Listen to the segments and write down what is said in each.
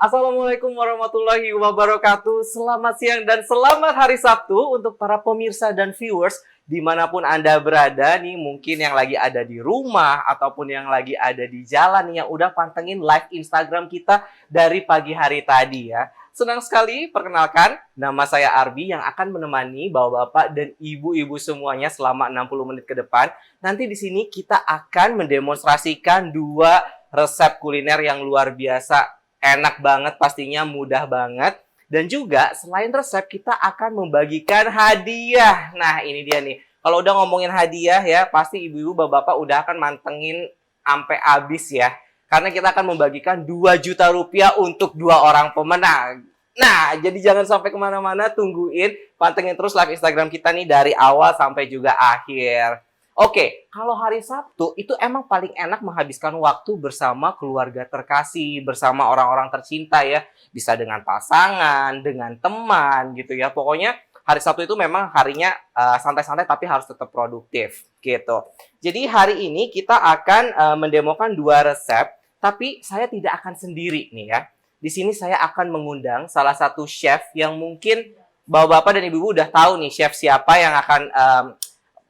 Assalamualaikum warahmatullahi wabarakatuh. Selamat siang dan selamat hari Sabtu untuk para pemirsa dan viewers dimanapun Anda berada nih. Mungkin yang lagi ada di rumah ataupun yang lagi ada di jalan nih, yang udah pantengin live Instagram kita dari pagi hari tadi ya. Senang sekali, perkenalkan, nama saya Arbi yang akan menemani bapak-bapak dan ibu-ibu semuanya selama 60 menit ke depan. Nanti di sini kita akan mendemonstrasikan dua resep kuliner yang luar biasa. Enak banget pastinya, mudah banget. Dan juga selain resep, kita akan membagikan hadiah. Nah, ini dia nih. Kalau udah ngomongin hadiah ya, pasti ibu-ibu, bapak-bapak udah akan mantengin sampai habis ya. Karena kita akan membagikan 2 juta rupiah untuk 2 orang pemenang. Nah, jadi jangan sampai kemana-mana, tungguin, pantengin terus live Instagram kita nih dari awal sampai juga akhir. Oke, kalau hari Sabtu itu emang paling enak menghabiskan waktu bersama keluarga terkasih, bersama orang-orang tercinta ya. Bisa dengan pasangan, dengan teman gitu ya. Pokoknya hari Sabtu itu memang harinya santai-santai tapi harus tetap produktif gitu. Jadi hari ini kita akan mendemokan 2 resep, tapi saya tidak akan sendiri nih ya. Di sini saya akan mengundang salah satu chef yang mungkin bapak-bapak dan ibu-ibu udah tahu nih chef siapa yang akan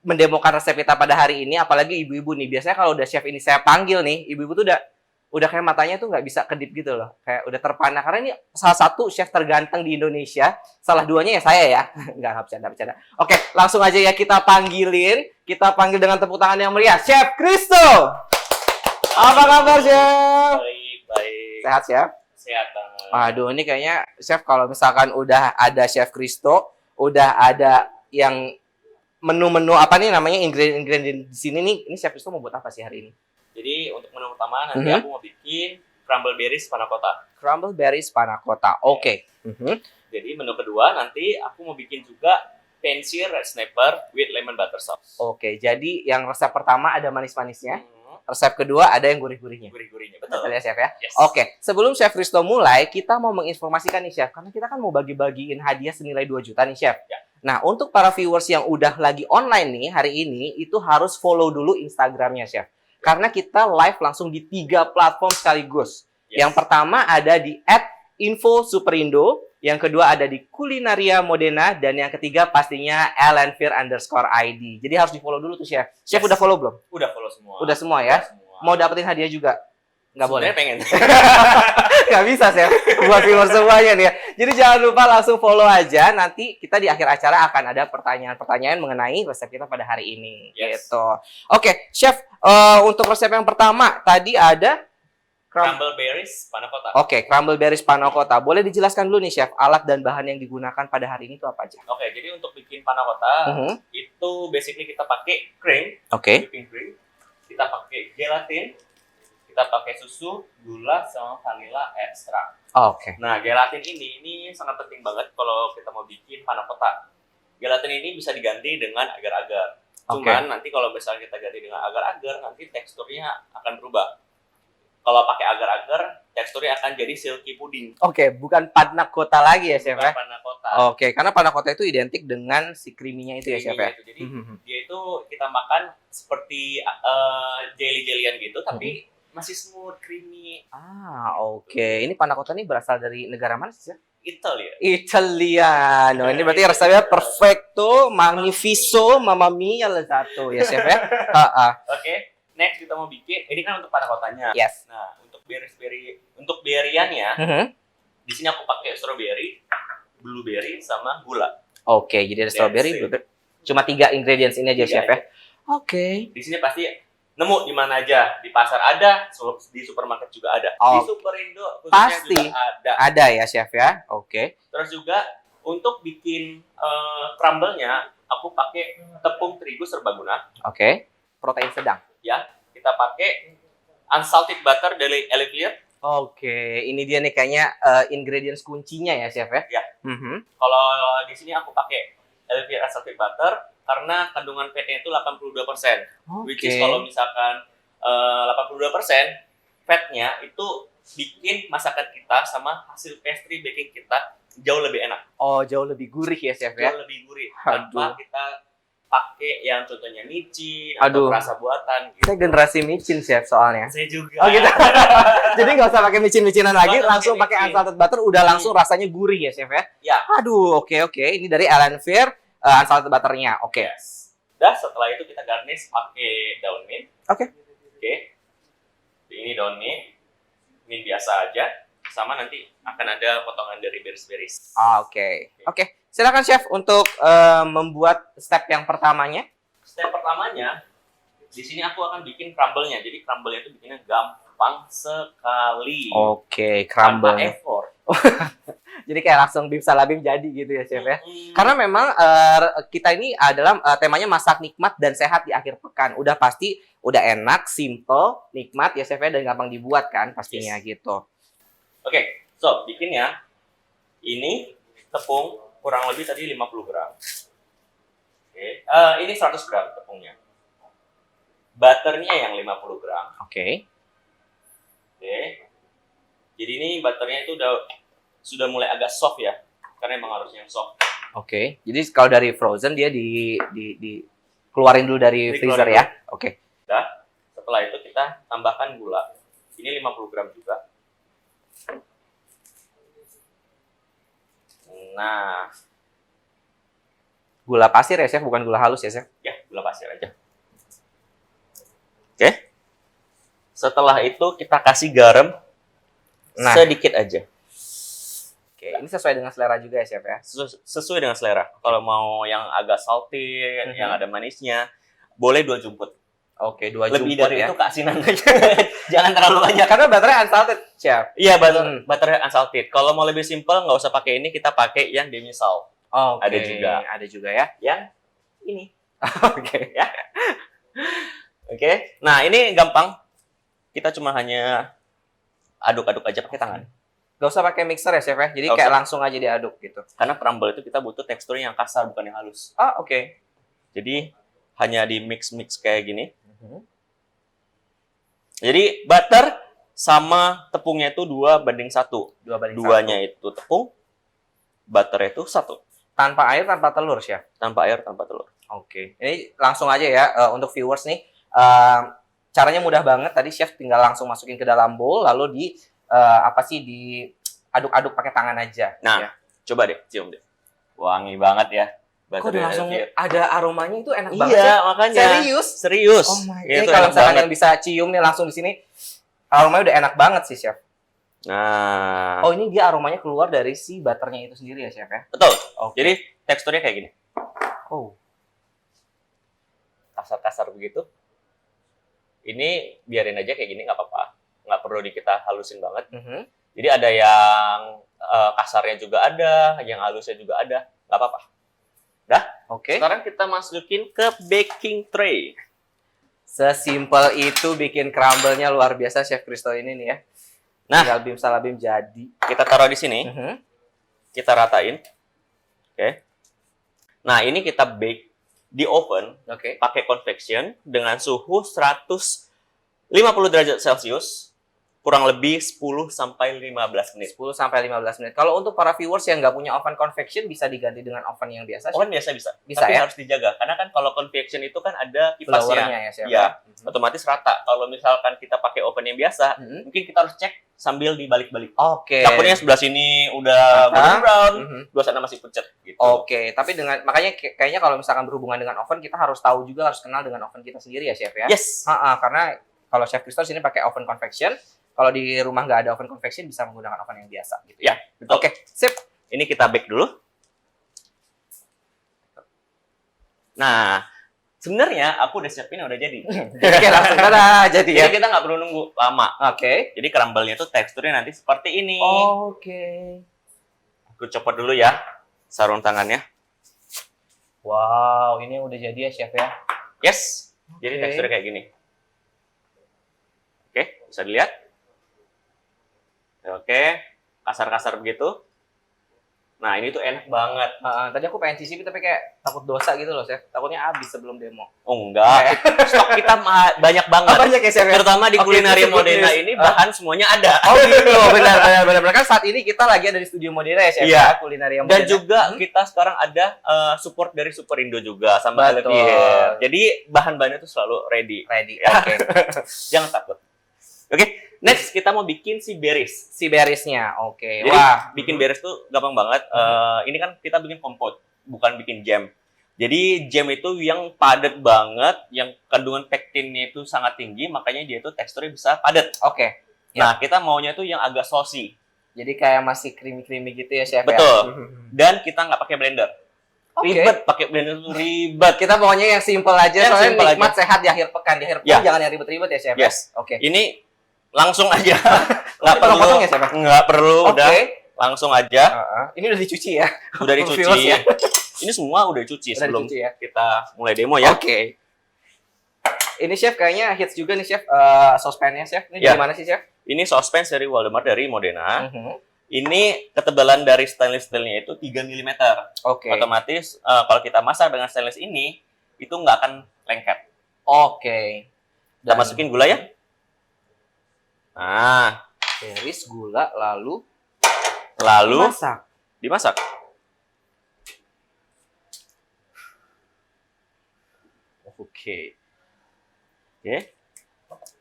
mendemokan resep kita pada hari ini, apalagi ibu-ibu nih. Biasanya kalau udah chef ini saya panggil nih, ibu-ibu tuh udah kayak matanya tuh nggak bisa kedip gitu loh. Kayak udah terpana. Karena ini salah satu chef terganteng di Indonesia. Salah duanya ya saya ya. Nggak bercanda. Oke, langsung aja ya kita panggilin. Kita panggil dengan tepuk tangan yang meriah. Chef Christo! Apa kabar, Chef? Baik. Sehat, Chef? Sehat banget. Waduh, ini kayaknya Chef kalau misalkan udah ada Chef Christo, udah ada yang menu-menu apa nih namanya, ingredient di sini nih, ini Chef Christo mau buat apa sih hari ini? Jadi untuk menu pertama nanti aku mau bikin crumble berries panna cotta. Crumble berries panna cotta. Oke. Jadi menu kedua nanti aku mau bikin juga fancy red snapper with lemon butter sauce. Oke, jadi yang resep pertama ada manis-manisnya. Resep kedua ada yang gurih-gurihnya. Gurih-gurihnya, Betul betul. ya, Chef ya? Yes. Oke, sebelum Chef Christo mulai, kita mau menginformasikan nih, Chef. Karena kita kan mau bagi-bagiin hadiah senilai 2 juta nih, Chef. Ya. Nah, untuk para viewers yang udah lagi online nih hari ini, itu harus follow dulu Instagramnya, Chef. Karena kita live langsung di 3 platform sekaligus. Yes. Yang pertama ada di @info_superindo, yang kedua ada di Kulinaria Modena, dan yang ketiga pastinya @elenfir_id. Jadi harus di-follow dulu tuh, Chef. Chef Yes. udah follow belum? Udah follow semua. Udah semua ya? Udah semua. Mau dapetin hadiah juga? Nggak boleh? Sebenarnya pengen. Nggak bisa, Chef. Buat viewer semuanya nih ya. Jadi jangan lupa langsung follow aja. Nanti kita di akhir acara akan ada pertanyaan-pertanyaan mengenai resep kita pada hari ini. Yes. Gitu. Oke, Chef. Untuk resep yang pertama, tadi ada Crumble berries panna cotta. Oke, crumble berries panna cotta. Boleh dijelaskan dulu nih, Chef, alat dan bahan yang digunakan pada hari ini itu apa aja? Oke, jadi untuk bikin panna cotta itu basically kita pakai cream, Oke. whipping cream. Kita pakai gelatin, kita pakai susu, gula, sama vanilla extract. Oke. Nah, gelatin ini sangat penting banget kalau kita mau bikin panna cotta. Gelatin ini bisa diganti dengan agar-agar. Cuman nanti kalau misalnya kita ganti dengan agar-agar, nanti teksturnya akan berubah. Kalau pakai agar-agar, teksturnya akan jadi silky pudding. Oke, bukan panna cotta lagi ya, Chef ya? Bukan panna cotta. Oke, karena panna cotta itu identik dengan si creamy-nya itu ya, Chef ya? Gitu. Jadi dia itu kita makan seperti jelly-jellyan gitu, tapi masih smooth, creamy. Oke. Ini panna cotta ini berasal dari negara mana sih, Chef? Italia. Italiano. Ini berarti rasanya perfecto, magnifico, mamma mia satu ya, Chef ya? Oke. Next kita mau bikin, ini kan untuk panna cottanya. Yes. Nah, untuk berry-berryannya, di sini aku pakai strawberry, blueberry, sama gula. Oke, jadi ada strawberry, blueberry. Cuma 3 ingredients ini aja, Chef ya? Oke. Di sini pasti nemu di mana aja, di pasar ada, di supermarket juga ada, di Superindo khususnya pasti juga ada. Ada ya, Chef ya? Oke. Terus juga untuk bikin crumble-nya, aku pakai tepung terigu serbaguna. Oke. Protein sedang. Ya, kita pakai unsalted butter dari Elevir. Oke, ini dia nih kayaknya ingredients kuncinya ya, Chef ya? Ya. Kalau di sini aku pakai Elevir unsalted butter karena kandungan fatnya itu 82%. Which is kalau misalkan 82% fatnya itu bikin masakan kita sama hasil pastry baking kita jauh lebih enak. Jauh lebih gurih ya, Chef ya? Jauh lebih gurih tanpa kita pakai yang contohnya micin atau Aduh. rasa buatan gitu. Saya generasi micin, Chef, soalnya. Saya juga. Oh gitu. Jadi nggak usah pakai micin-micinan lagi, Nggak usah langsung pakai pakai micin. unsalted butter, udah langsung rasanya gurih ya, Chef ya. Ya. Aduh, oke. Ini dari Alan Fair unsalted butternya. Oke. Yes. Dan setelah itu kita garnish pakai daun mint. Oke. Oke. Ini daun mint biasa aja. Sama nanti akan ada potongan dari beris-beris. Oke. Silakan Chef untuk membuat step yang pertamanya. Step pertamanya, di sini aku akan bikin crumble-nya. Jadi crumble-nya itu bikinnya gampang sekali. Oke, Tanpa crumble. effort. Jadi kayak langsung bim salabim jadi gitu ya, Chef ya. Mm-mm. Karena memang kita ini adalah temanya masak nikmat dan sehat di akhir pekan. Udah pasti udah enak, simple, nikmat ya, Chef ya, dan gampang dibuat kan pastinya gitu. Oke, so bikinnya ini tepung kurang lebih tadi 50 gram. Oke, ini 100 gram tepungnya. Butternya yang 50 gram. Oke. Oke. Jadi ini butternya itu sudah mulai agak soft ya, karena emang harusnya yang soft. Oke. Jadi kalau dari frozen dia di keluarin dulu dari freezer Dikeluarin ya. Oke. Udah. Setelah itu kita tambahkan gula. Ini 50 gram juga. Nah, Gula pasir ya, Chef, bukan gula halus ya, Chef. ya gula pasir aja. Oke. Setelah itu kita kasih garam Nah. sedikit aja. Oke, ini sesuai dengan selera juga ya, Chef ya. Sesuai dengan selera. Kalau mau yang agak salty, yang ada manisnya, boleh 2 jumput. Oke, 2 Lebih jumput dari ya. itu keasinan aja. Jangan terlalu banyak. Karena butternya unsalted, Chef. Iya, butter unsalted. Kalau mau lebih simple, nggak usah pakai ini, kita pakai yang demi salt. Oke. Ada juga ya. Yang ini. Oke. Ya. Oke. Nah, ini gampang. Kita cuma hanya aduk-aduk aja pakai tangan. Gak usah pakai mixer ya, Chef ya. Jadi Nggak kayak usah. langsung aja diaduk gitu. Karena crumble itu kita butuh tekstur yang kasar, bukan yang halus. Oke. Jadi, hanya di mix-mix kayak gini. Jadi, butter sama tepungnya itu 2:1. 2:1. Duanya itu tepung, butter itu 1. Tanpa air, tanpa telur, Chef. Tanpa air, tanpa telur. Oke. Ini langsung aja ya untuk viewers nih. Caranya mudah banget. Tadi Chef tinggal langsung masukin ke dalam bowl, lalu diaduk-aduk pakai tangan aja. Nah, ya. coba deh, cium deh. Wangi banget ya. Kok udah langsung Elvira. ada aromanya itu enak banget, Iya, Chef. makanya. Serius? Serius. Oh my. Itu Ini kalau enak misalkan banget. yang bisa cium nih langsung di sini, aromanya udah enak banget sih, Chef. Nah, Oh, ini dia aromanya keluar dari si butternya itu sendiri ya, Chef ya? betul. Oke. Jadi teksturnya kayak gini. Oh. Kasar-kasar begitu. Ini biarin aja kayak gini, nggak apa-apa. Nggak perlu kita halusin banget. Mhm. Jadi ada yang kasarnya juga ada, yang halusnya juga ada. Nggak apa-apa. Oke. Sekarang kita masukin ke baking tray. Sesimpel itu bikin crumble-nya luar biasa Chef Christo ini nih ya. Nah. Tinggal bim salabim jadi. Kita taruh di sini. Mhm. Kita ratain. Oke. Nah, ini kita bake di oven Oke. pakai convection dengan suhu 150 derajat Celcius kurang lebih 10 sampai 15 menit. 10 sampai 15 menit. Kalau untuk para viewers yang nggak punya oven convection bisa diganti dengan oven yang biasa. Oven biasa bisa. Bisa Tapi ya? harus dijaga karena kan kalau convection itu kan ada Blowernya kipasnya. ya, Chef. Iya. Mhm. Otomatis rata. Kalau misalkan kita pakai oven yang biasa, Mhm. mungkin kita harus cek sambil dibalik-balik. Oke. Dapurnya sebelah sini udah golden brown, Mhm. sebelah sana masih pucat gitu. Oke, tapi makanya kayaknya kalau misalkan berhubungan dengan oven kita harus tahu juga, harus kenal dengan oven kita sendiri ya, Chef ya. Yes. Karena kalau Chef Christo sini pakai oven convection, kalau di rumah nggak ada oven convection bisa menggunakan oven yang biasa gitu ya. Ya, betul. Oke, sip. Ini kita bake dulu. Nah, sebenarnya aku udah siapin udah jadi. Oke, langsung tada jadi ya. Jadi kita nggak perlu nunggu lama. Oke. Jadi crumble-nya tuh teksturnya nanti seperti ini. Oke. Aku copot dulu ya sarung tangannya. Wow, ini udah jadi ya, Chef ya. Yes. Jadi Oke. teksturnya kayak gini. Oke, bisa dilihat. Oke, kasar-kasar begitu. Nah, ini tuh enak banget. Tadi aku pengen cicipi tapi kayak takut dosa gitu loh, Chef. Takutnya habis sebelum demo. Oh enggak, stok kita banyak banget. Banyak ya, Chef? Terutama di Oke, Kulinari itu Modena good news. ini bahan semuanya ada. Oh gitu, benar. Kan saat ini kita lagi ada di studio Modena ya, Chef. Iya. Ya, Kulinari Dan Modena. juga kita sekarang ada support dari Superindo juga sama Betul. Olivier. Jadi bahan-bahannya tuh selalu ready. Ready. Ya. Oke. Jangan takut. Oke, next kita mau bikin si beris. Si berisnya. Oke. Jadi Wah, bikin beris tuh gampang banget. Ini kan kita bikin kompot, bukan bikin jam. Jadi jam itu yang padat banget, yang kandungan pektinnya itu sangat tinggi, makanya dia tuh teksturnya bisa padat. oke. Nah, kita maunya tuh yang agak saucy. Jadi kayak masih creamy gitu ya, Chef. Betul. Ya? Dan kita nggak pakai blender. Oke. Ribet, pakai blender tuh ribet. Kita maunya yang simple aja, Yang soalnya simple nikmat sehat di akhir pekan. Di akhir Ya. pekan jangan yang ribet-ribet ya, Chef. Yes. Oke. Ini langsung aja. Nggak Ini perlu. potong-potong ya, Chef? Nggak perlu, Oke. udah langsung aja. Ini udah dicuci ya. Udah dicuci. Viewers ya. Ini semua udah dicuci Udah sebelum dicuci ya. kita mulai demo ya. Oke. Ini Chef kayaknya hits juga nih, Chef. Saucepan-nya, Chef. Ini Ya. dari mana sih, Chef? Ini saucepan seri Waldemar dari Modena. Mhm. Ini ketebalan dari stainless steel-nya itu 3 mm. Oke. Otomatis kalau kita masak dengan stainless ini, itu nggak akan lengket. Oke. Kita masukin gula ya. Nah, beris, gula, lalu lalu masak. dimasak. Oke.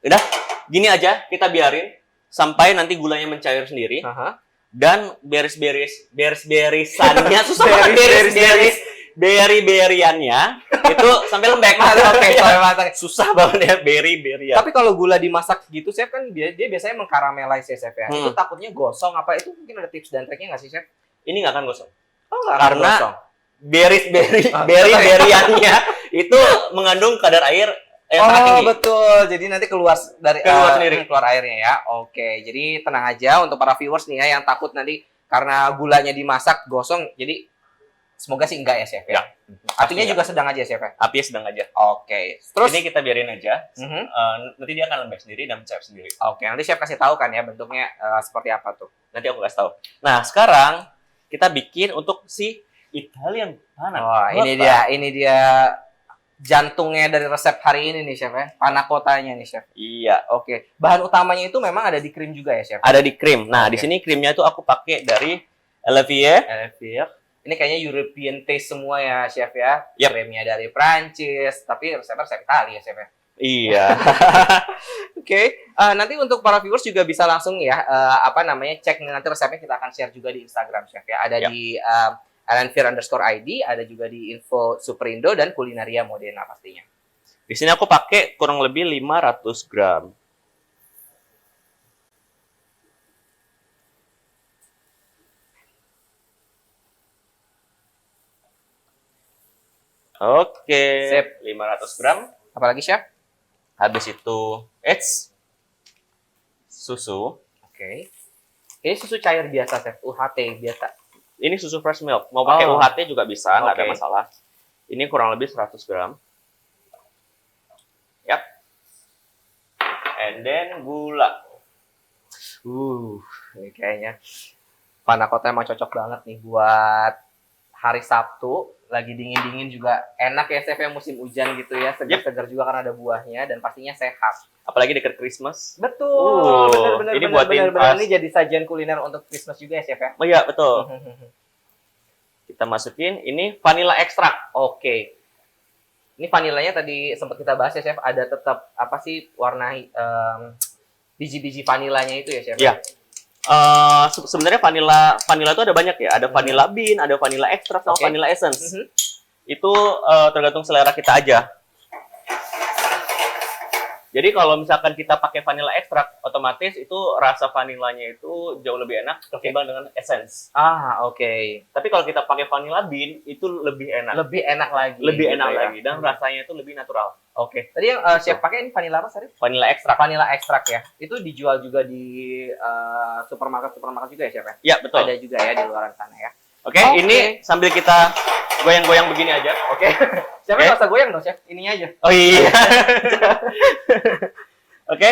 Udah, gini aja kita biarin sampai nanti gulanya mencair sendiri Aha. dan beres-beresannya susah banget beri-beriannya itu sampai lembek. Oke, sampai matang. Susah banget ya beri-berian. Tapi kalau gula dimasak gitu, Chef, kan dia biasanya mengkaramelize ya, Chef ya. Hmm. Itu takutnya gosong apa? Itu mungkin ada tips dan triknya nggak sih, Chef? Ini nggak akan gosong. Oh, nggak akan Karena gosong. beri-beriannya itu mengandung kadar air yang sangat tinggi. Betul. Jadi nanti keluar dari Keluar sendiri. keluar airnya ya. Oke. Jadi tenang aja untuk para viewers nih ya yang takut nanti karena gulanya dimasak gosong. Jadi semoga sih enggak ya, Chef ya. Ya. Artinya Pasti juga sedang aja, Chef ya. Apinya sedang aja. Oke. Terus Ini kita biarin aja. Mhm. Nanti dia akan lembek sendiri dan mencair sendiri. Oke, nanti Chef kasih tahu kan ya bentuknya seperti apa tuh. Nanti aku kasih tahu. Nah, sekarang kita bikin untuk si Italian panna Oh, cotta. ini dia jantungnya dari resep hari ini nih, Chef ya. Panna cottanya nih, Chef. Iya, Oke. Bahan utamanya itu memang ada di krim juga ya, Chef. ada di krim. Nah, di Oke. sini krimnya tuh aku pakai dari Olivier. Elvir. Ini kayaknya European taste semua ya, Chef ya. Yap. Krimnya dari Prancis, tapi resep Itali ya, Chef ya. Iya. Oke. Nanti untuk para viewers juga bisa langsung ya, cek nanti resepnya kita akan share juga di Instagram, Chef ya. Ada Yap. di @alanfir_id, ada juga di info Superindo dan Kulinaria Modena pastinya. Di sini aku pakai kurang lebih 500 gram. Oke, Sip. 500 gram. Apalagi, Chef? Habis itu, susu. Oke. Ini susu cair biasa, Chef. UHT biasa. Ini susu fresh milk. Mau pakai Oh. UHT juga bisa, nggak ada Oke. masalah. Ini kurang lebih 100 gram. Yap. And then gula. Ini kayaknya panna cotta emang cocok banget nih buat hari Sabtu, lagi dingin-dingin juga enak ya, Chef ya, musim hujan gitu ya, segar-segar juga karena ada buahnya dan pastinya sehat. Apalagi dekat Christmas. Betul, benar-benar ini buatin pas. ini jadi sajian kuliner untuk Christmas juga ya, Chef ya. Oh iya, betul. Kita masukin ini vanilla ekstrak. Oke. Ini vanilanya tadi sempat kita bahas ya, Chef, ada tetap apa sih warna biji-biji vanilanya itu ya, Chef? Iya. Sebenarnya vanilla itu ada banyak ya. Ada vanilla bean, ada vanilla ekstrak, sama Oke. vanilla essence. Mhm. Itu tergantung selera kita aja. Jadi kalau misalkan kita pakai vanilla ekstrak, otomatis itu rasa vanilanya itu jauh lebih enak ketimbang dengan essence. Oke. Tapi kalau kita pakai vanilla bean itu lebih enak. Lebih enak lagi. Lebih gitu enak ya. lagi dan rasanya itu lebih natural. Oke. Tadi yang Chef pakai ini vanilla apa tadi? Vanilla ekstrak. Vanilla ekstrak ya. Itu dijual juga di supermarket juga ya, Chef ya? Ya, betul. Ada juga ya di luar sana ya. Oke, Oke. ini sambil kita goyang-goyang begini aja. Oke. Chef Oke. nggak usah goyang dong, Chef. Ininya aja. Oh iya. Oke,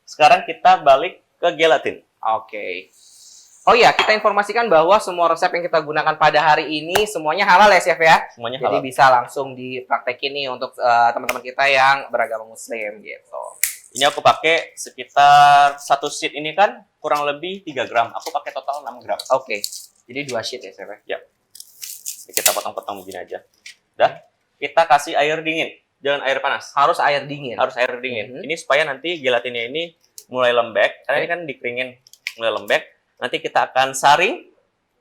sekarang kita balik ke gelatin. Oke. Oh iya, kita informasikan bahwa semua resep yang kita gunakan pada hari ini semuanya halal ya, Chef ya. Semuanya Jadi halal. bisa langsung dipraktekin nih untuk teman-teman kita yang beragama Muslim gitu. Ini aku pakai sekitar 1 sheet ini kan kurang lebih 3 gram. Aku pakai total 6 gram. Oke. Jadi 2 sheet ya, Chef ya. Ini kita potong-potong begini aja. Udah, kita kasih air dingin. Jangan air panas. Harus air dingin. Harus air dingin. Mhm. Ini supaya nanti gelatinnya ini mulai lembek. Karena ini kan dikeringin mulai lembek. Nanti kita akan saring.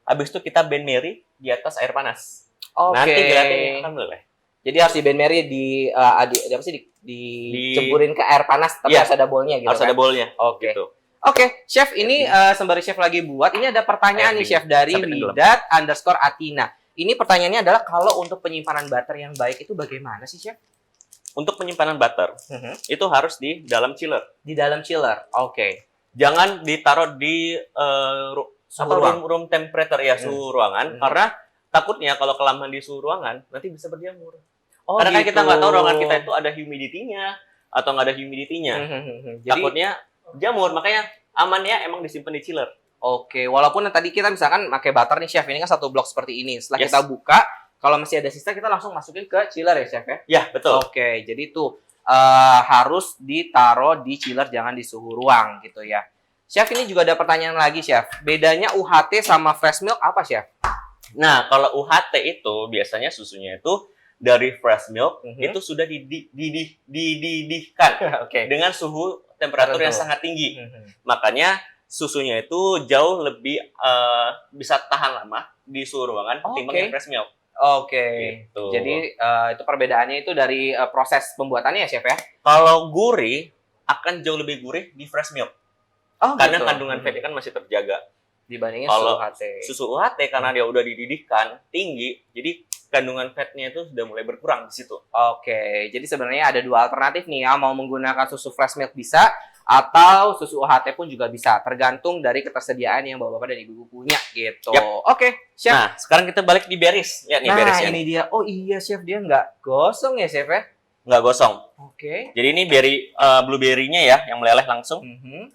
Habis itu kita benmeri di atas air panas. Oke. Nanti gelatinnya akan meleleh. Jadi harus di benmeri apa sih dicemburin ke air panas tapi Iya. harus ada bowlnya gitu. Harus kan? ada bowlnya. Oke. Gitu. Oke, Chef, ini sembari Chef lagi buat, ini ada pertanyaan Air nih, dingin. Chef, dari Sampai tenggelam. Widat_Atina. Ini pertanyaannya adalah kalau untuk penyimpanan butter yang baik itu bagaimana sih, Chef? Untuk penyimpanan butter, itu harus di dalam chiller. Di dalam chiller. Oke. Jangan ditaruh di Suhu ruang. room temperature ya, suhu ruangan. Hmm. Karena takutnya kalau kelamaan di suhu ruangan, nanti bisa berjamur. Oh, Karena kan gitu. kita nggak tahu ruangan kita itu ada humidity-nya atau nggak ada humidity-nya. Jadi, Takutnya jamur, makanya amannya emang disimpan di chiller. oke, walaupun tadi kita misalkan pakai butter nih, Chef, ini kan satu blok seperti ini. Setelah Yes. kita buka, kalau masih ada sisa, kita langsung masukin ke chiller ya, Chef ya? Ya, betul. Oke, jadi itu harus ditaruh di chiller, jangan di suhu ruang gitu ya. Chef, ini juga ada pertanyaan lagi, Chef. Bedanya UHT sama fresh milk apa, Chef? Nah, kalau UHT itu biasanya susunya itu dari fresh milk itu Mhm. sudah dididihkan Oke. dengan suhu temperatur yang Tertentu. sangat tinggi. Makanya susunya itu jauh lebih bisa tahan lama di suhu ruangan ketimbang Oke. yang fresh milk. Oke. Gitu. Jadi itu perbedaannya itu dari proses pembuatannya ya, Chef ya? Kalau gurih akan jauh lebih gurih di fresh milk Oh, karena gitu. kandungan fatnya kan masih terjaga. Dibandingin Kalau susu UHT. Susu UHT karena dia udah dididihkan tinggi, jadi kandungan fatnya itu sudah mulai berkurang di situ. Oke, jadi sebenarnya ada dua alternatif nih ya, mau menggunakan susu fresh milk bisa, atau susu UHT pun juga bisa, tergantung dari ketersediaan yang bapak-bapak dan ibu-ibu punya gitu. Yap. Oke, Chef. Nah, sekarang kita balik di beris. Lihat nih Nah, berisnya. ini dia. Oh iya, Chef, dia nggak gosong ya, Chef ya? Nggak gosong. Oke. Jadi ini blueberry-nya ya yang meleleh langsung. Mhm.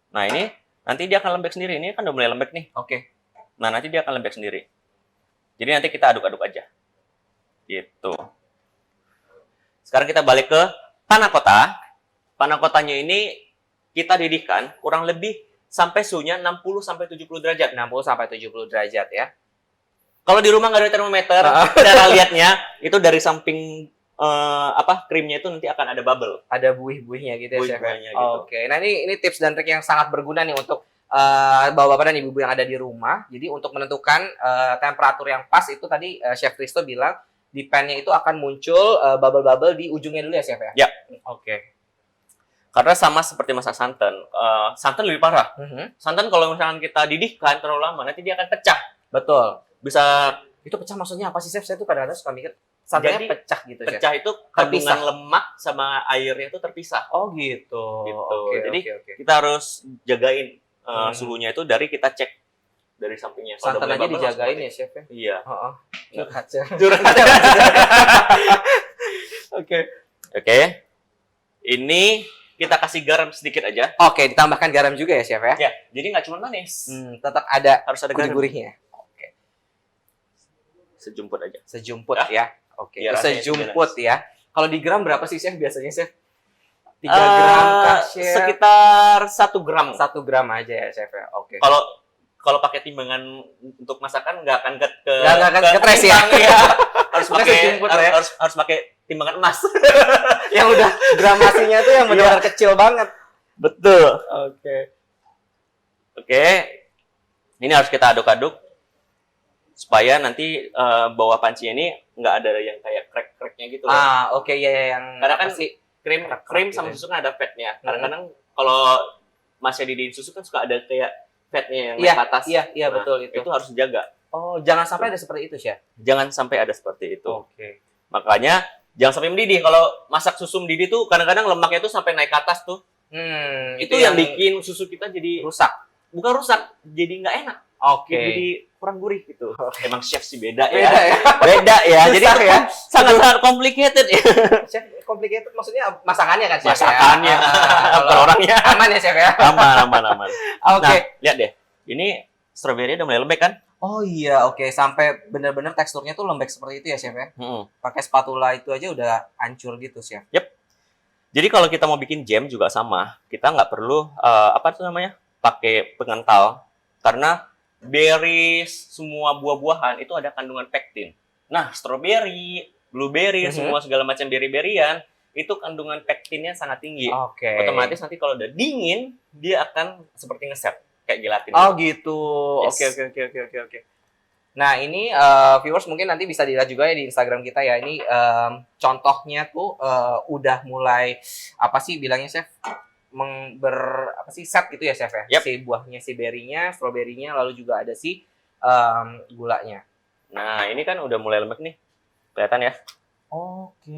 Nah, ini nanti dia akan lembek sendiri. Ini kan udah mulai lembek nih. Oke. Nah, nanti dia akan lembek sendiri. Jadi nanti kita aduk-aduk aja. Gitu. Sekarang kita balik ke panna cotta. Panna cottanya ini kita didihkan kurang lebih sampai suhunya 60 sampai 70 derajat. 60 sampai 70 derajat ya. Kalau di rumah nggak ada termometer, cara lihatnya itu dari samping krimnya itu nanti akan ada bubble. Ada buih-buihnya gitu ya, Chef. Buih-buihnya gitu. Oke. Nah, ini tips dan trik yang sangat berguna nih untuk bapak-bapak dan ibu-ibu yang ada di rumah. Jadi untuk menentukan temperatur yang pas itu tadi Chef Risto bilang di pan-nya itu akan muncul bubble-bubble di ujungnya dulu ya, Chef ya? Ya. Oke. Karena sama seperti masak santan. Santan lebih parah. Mhm. Santan kalau misalkan kita didihkan terlalu lama, nanti dia akan pecah. Betul. Bisa Itu pecah maksudnya apa sih, Chef? Saya tuh kadang-kadang suka mikir santannya Jadi, pecah gitu, Chef. pecah itu kandungan lemak sama airnya itu terpisah. Oh gitu. Gitu. Oke, Jadi, oke. Kita harus jagain suhunya itu dari kita cek dari sampingnya. Kalau Santan udah aja mulai bubble, dijagain langsung ya, Chef ya? mati. Iya. Heeh. Iya. Curhat, Chef. Curhat. Oke. Oke. Ini kita kasih garam sedikit aja. Oke, ditambahkan garam juga ya, Chef ya? Ya, jadi nggak cuma manis. Tetap ada Harus ada garam. gurih-gurihnya. Sejumput aja. Sejumput Ah, ya. Oke, biar rasanya sejumput itu ya. Kalau di gram berapa sih, Chef, biasanya, Chef? 3 gram kah, Chef? Sekitar 1 gram. 1 gram aja ya, Chef ya. Oke. Kalau pakai timbangan untuk masakan nggak akan Nggak akan ketres ya? timbang, ya. harus Makanya pakai sejumput lah ya. harus pakai timbangan emas. Yang udah gramasinya tuh yang benar kecil banget. Betul. Oke. Oke. Ini harus kita aduk-aduk supaya nanti bawah pancinya ini nggak ada yang kayak crack-cracknya gitu. Oke, ya yang Karena kan apa sih? krim Crack-crack sama gitu. susu kan ada fatnya. Kadang-kadang kalau masih didiin susu kan suka ada kayak fatnya yang Iya, naik ke atas. iya, Nah, betul itu. Itu harus dijaga. Oh, jangan sampai ada seperti itu, Chef. Jangan sampai ada seperti itu. Oke. Makanya jangan sampai mendidih. Kalau masak susu mendidih tuh kadang-kadang lemaknya tuh sampai naik ke atas tuh. Itu Itu yang bikin susu kita jadi rusak. bukan rusak, jadi nggak enak. Oke. Jadi kurang gurih gitu. Emang chef sih beda Beda ya. ya. Beda ya. Jadi Susah ya. sangat-sangat complicated ya. Chef, complicated maksudnya masakannya kan, Chef? Masakannya, Ya? bukan orangnya. Aman ya, Chef ya? Aman. Oke. Nah, lihat deh. Ini stroberi udah mulai lembek kan? Oh iya, oke. Sampai benar-benar teksturnya tuh lembek seperti itu ya, Chef ya? Pakai spatula itu aja udah hancur gitu, Chef. Yep. Jadi kalau kita mau bikin jam juga sama, kita nggak perlu apa itu namanya pakai pengental, karena berries semua buah-buahan itu ada kandungan pektin. Nah, stroberi, blueberry, semua segala macam beri-berian itu kandungan pektinnya sangat tinggi. Oke. Otomatis nanti kalau udah dingin, dia akan seperti ngeset kayak gelatin. Oh gitu. Yes. Oke. Nah ini viewers mungkin nanti bisa dilihat juga ya di Instagram kita ya. Ini contohnya tuh udah mulai apa sih bilangnya Chef? Apa sih set gitu ya Chef ya? Yep. Si buahnya, si berinya, stroberinya, lalu juga ada si gulanya. Nah ini kan udah mulai lembek nih, kelihatan ya? Oke,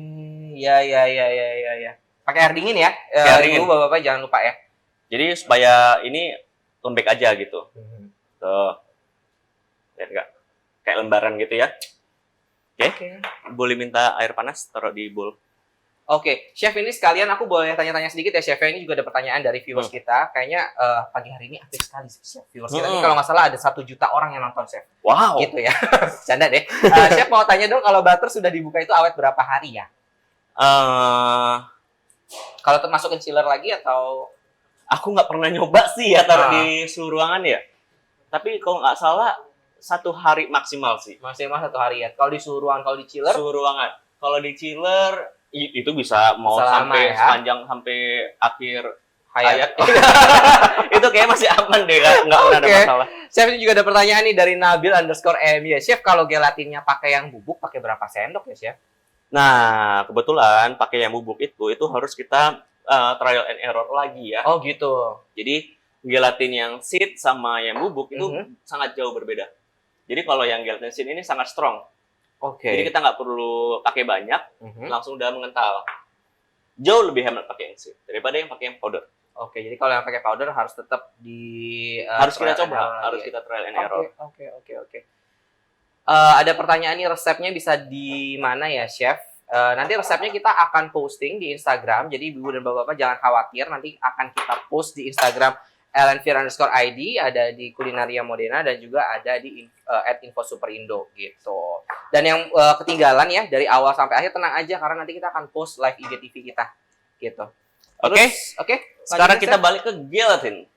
ya. Pakai air dingin ya. Air dingin. Ibu, bapak-bapak jangan lupa ya. Jadi supaya ini lembek aja gitu. Tuh, lihat nggak? Kayak lembaran gitu ya. Oke. Boleh minta air panas taruh di bowl. Oke, Chef ini sekalian aku boleh tanya-tanya sedikit ya Chef. Ini juga ada pertanyaan dari viewers kita. Kayaknya pagi hari ini aktif sekali Chef. Viewers kita ini kalau nggak salah ada 1 juta orang yang nonton Chef. Wow. Gitu ya. Canda deh. Chef mau tanya dong kalau butter sudah dibuka itu awet berapa hari ya? Kalau termasuk chiller lagi atau? Aku nggak pernah nyoba sih ya taruh di suhu ruangan ya. Tapi kalau nggak salah 1 hari maksimal sih. Maksimal 1 hari ya. Kalau di suhu ruangan, kalau di chiller? Suhu ruangan. Kalau di chiller itu bisa mau selama sampai ya? Sepanjang sampai akhir hayat. Itu kayak masih aman deh, nggak pernah ada masalah. Chef ini juga ada pertanyaan nih dari Nabil_MY. Chef kalau gelatinnya pakai yang bubuk pakai berapa sendok ya Chef? Nah kebetulan pakai yang bubuk itu harus kita trial and error lagi ya. Oh gitu. Jadi gelatin yang seed sama yang bubuk itu sangat jauh berbeda. Jadi kalau yang gelatin seed ini sangat strong. Oke. Jadi kita nggak perlu pakai banyak, langsung udah mengental. Jauh lebih hemat pakai yang seed daripada yang pakai yang powder. Oke, jadi kalau yang pakai powder harus tetap di harus kita coba, harus kita trial and error. Oke. Ada pertanyaan nih, resepnya bisa di mana ya, Chef? Nanti resepnya kita akan posting di Instagram. Jadi ibu dan bapak-bapak jangan khawatir, nanti akan kita post di Instagram @LNFir_ID, ada di Kulinaria Modena dan juga ada di @infosuperindo gitu. Dan yang ketinggalan ya dari awal sampai akhir tenang aja karena nanti kita akan post live IGTV kita gitu. Oke. Sekarang kita balik ke gelatin.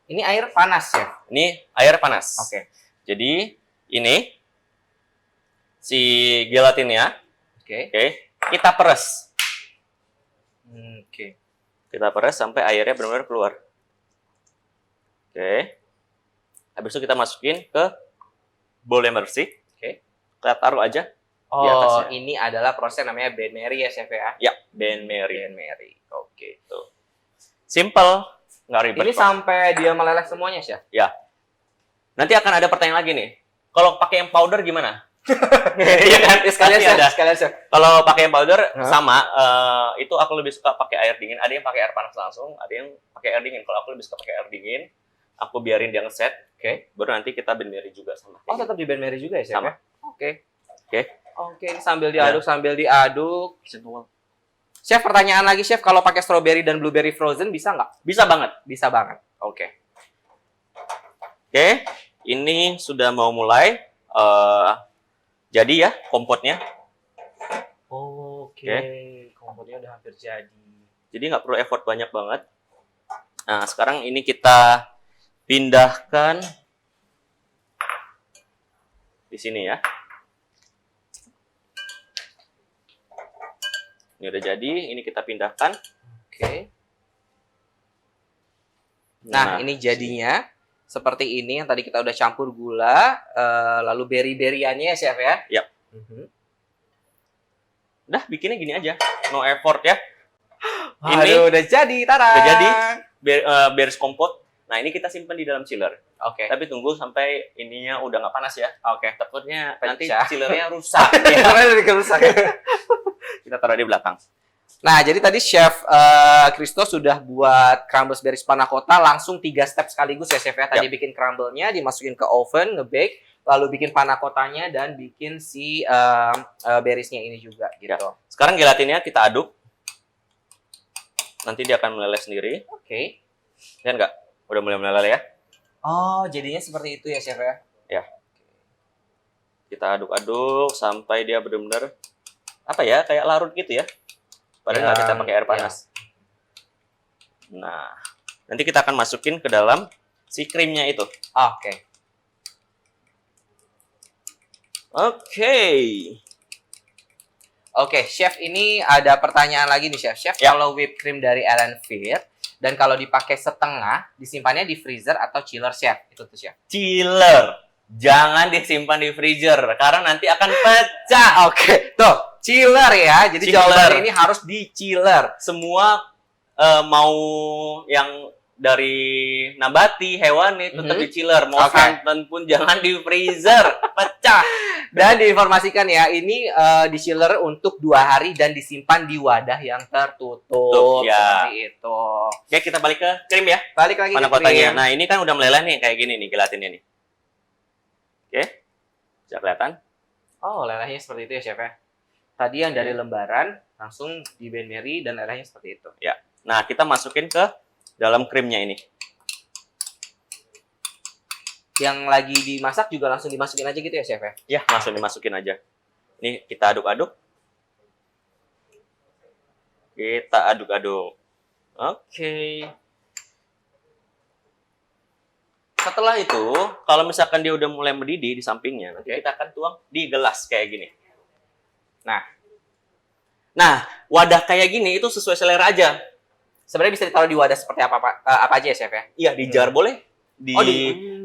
Ini air panas ya? Ini air panas. Oke. Jadi ini si gelatinnya. Oke. Kita peres. Oke. Kita peres sampai airnya benar-benar keluar. Oke. Habis itu kita masukin ke bowl yang bersih. Oke. Kita taruh aja di atasnya. Ini adalah proses namanya bain-marie ya, Chef ya? Ya, bain-marie. Oke. Tuh. Simple, nggak ribet. Ini sampai dia meleleh semuanya, Chef? Ya. Nanti akan ada pertanyaan lagi nih. Kalau pakai yang powder gimana? Iya kan? Sekalian, Chef. Kalau pakai yang powder sama, itu aku lebih suka pakai air dingin. Ada yang pakai air panas langsung, ada yang pakai air dingin. Kalau aku lebih suka pakai air dingin, aku biarin dia ngeset. Oke. Baru nanti kita bain-marie juga sama. Oh, tetap di bain-marie juga ya, Chef? Sama. Oke. Ini sambil diaduk. Chef, pertanyaan lagi, Chef. Kalau pakai strawberry dan blueberry frozen bisa nggak? Bisa banget. Bisa banget. Oke. Ini sudah mau mulai. Jadi ya kompotnya. Oke. Kompotnya udah hampir jadi. Jadi nggak perlu effort banyak banget. Nah, sekarang ini kita pindahkan di sini ya. Ini udah jadi, ini kita pindahkan. Oke. Nah, ini jadinya seperti ini yang tadi kita udah campur gula, lalu beri-beriannya ya, Chef ya? Yap. Udah, bikinnya gini aja. No effort ya. Ini udah jadi, tada. Udah jadi, beres kompot. Nah, ini kita simpan di dalam chiller. Oke. Tapi tunggu sampai ininya udah nggak panas ya. Oke. Takutnya Pecah. nanti chillernya rusak. Rusak. Kita taruh di belakang. Nah, jadi tadi Chef Christo sudah buat crumble berries panna cotta langsung 3 step sekaligus ya, Chef ya. Tadi bikin crumble-nya, dimasukin ke oven, nge-bake, lalu bikin panna cottanya dan bikin si berries-nya ini juga gitu. Sekarang gelatinnya kita aduk. Nanti dia akan meleleh sendiri. Oke. Lihat nggak? Udah mulai meleleh ya. Oh, jadinya seperti itu ya, Chef ya? Ya. Kita aduk-aduk sampai dia benar-benar apa ya, kayak larut gitu ya. Padahal nggak kita pakai air panas. Nah, nanti kita akan masukin ke dalam si krimnya itu. Oke. Oke. Oke, Chef, ini ada pertanyaan lagi nih, Chef. Chef, Ya. kalau whipped cream dari Elanfear dan kalau dipakai setengah, disimpannya di freezer atau chiller, Chef? Itu tuh, Chef. Chiller. Jangan disimpan di freezer karena nanti akan pecah. Oke, tuh, chiller ya. Jadi Chiller. jawabannya ini harus di chiller. Semua mau yang dari nabati, hewani tetap di chiller. Mau Oke. santan pun jangan di freezer, pecah. Dan diinformasikan ya, ini di chiller untuk 2 hari dan disimpan di wadah yang tertutup. Ya. Seperti itu. Oke, kita balik ke krim ya. Balik lagi Mana ke kotanya? krim. Nah, ini kan udah meleleh nih kayak gini nih gelatinnya nih. Oke. Bisa kelihatan? Oh, lelehnya seperti itu ya, Chef ya. Tadi yang dari lembaran langsung di benmeri dan lelehnya seperti itu. Ya. Nah, kita masukin ke dalam krimnya ini. Yang lagi dimasak juga langsung dimasukin aja gitu ya, Chef ya? Ya, langsung dimasukin aja. Ini kita aduk-aduk. Kita aduk-aduk. Oke. Setelah itu, kalau misalkan dia udah mulai mendidih di sampingnya, nanti kita akan tuang di gelas kayak gini. Nah, wadah kayak gini itu sesuai selera aja. Sebenarnya bisa ditaruh di wadah seperti apa aja ya, Chef ya? Iya, di jar boleh, di Oh,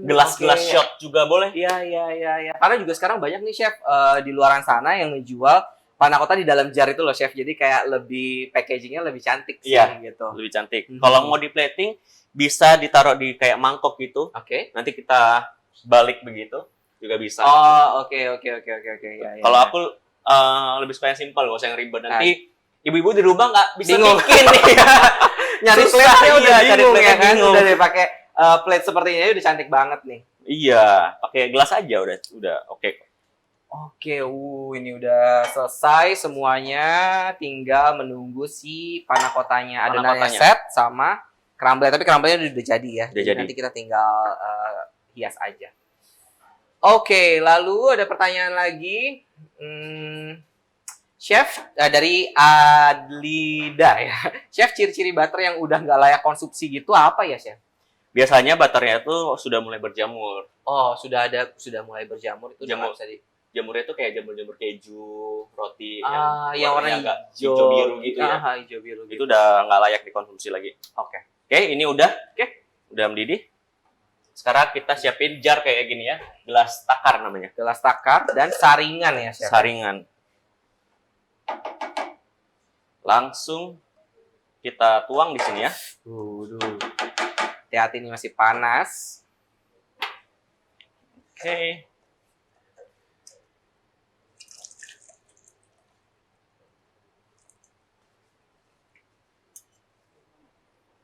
gelas-gelas oke. shot juga boleh. Iya. Karena juga sekarang banyak nih, Chef, di luaran sana yang menjual panna cotta di dalam jar itu loh, Chef. Jadi kayak lebih packagingnya lebih cantik sih, Iya. gitu. Lebih cantik. Mhm. Kalau mau di plating, bisa ditaruh di kayak mangkok gitu. Oke. Nanti kita balik begitu juga bisa. Oh, oke. Ya. Kalau aku lebih suka yang simpel, gak usah yang ribet. Nanti ibu-ibu di rumah nggak bisa Bingung. bikin nih. Nyari Susah, plate-nya iya, udah cari bingung plate-nya ya kan? bingung. Udah dipakai plate seperti ini udah cantik banget nih. Iya, pakai gelas aja udah oke. Oke, ini udah selesai semuanya. Tinggal menunggu si panna cottanya. Panna Adonannya cottanya. set sama crumble. Tapi crumble-nya udah jadi ya. Udah jadi. Nanti kita tinggal hias aja. Oke, lalu ada pertanyaan lagi. Chef dari Adlida ya. Chef, ciri-ciri butter yang udah nggak layak konsumsi gitu apa ya, Chef? Biasanya butternya itu sudah mulai berjamur. Oh, sudah mulai berjamur itu Jamur. udah nggak bisa di. Jamurnya itu kayak jamur-jamur keju, roti Yang warna agak hijau hijau biru gitu ya. Hijau biru gitu. Itu udah nggak layak dikonsumsi lagi. Oke. Oke, ini udah mendidih. Sekarang kita siapin jar kayak gini ya, gelas takar namanya. Gelas takar dan saringan ya, Chef. Saringan. Langsung kita tuang di sini ya. Hati-hati ini masih panas. Oke.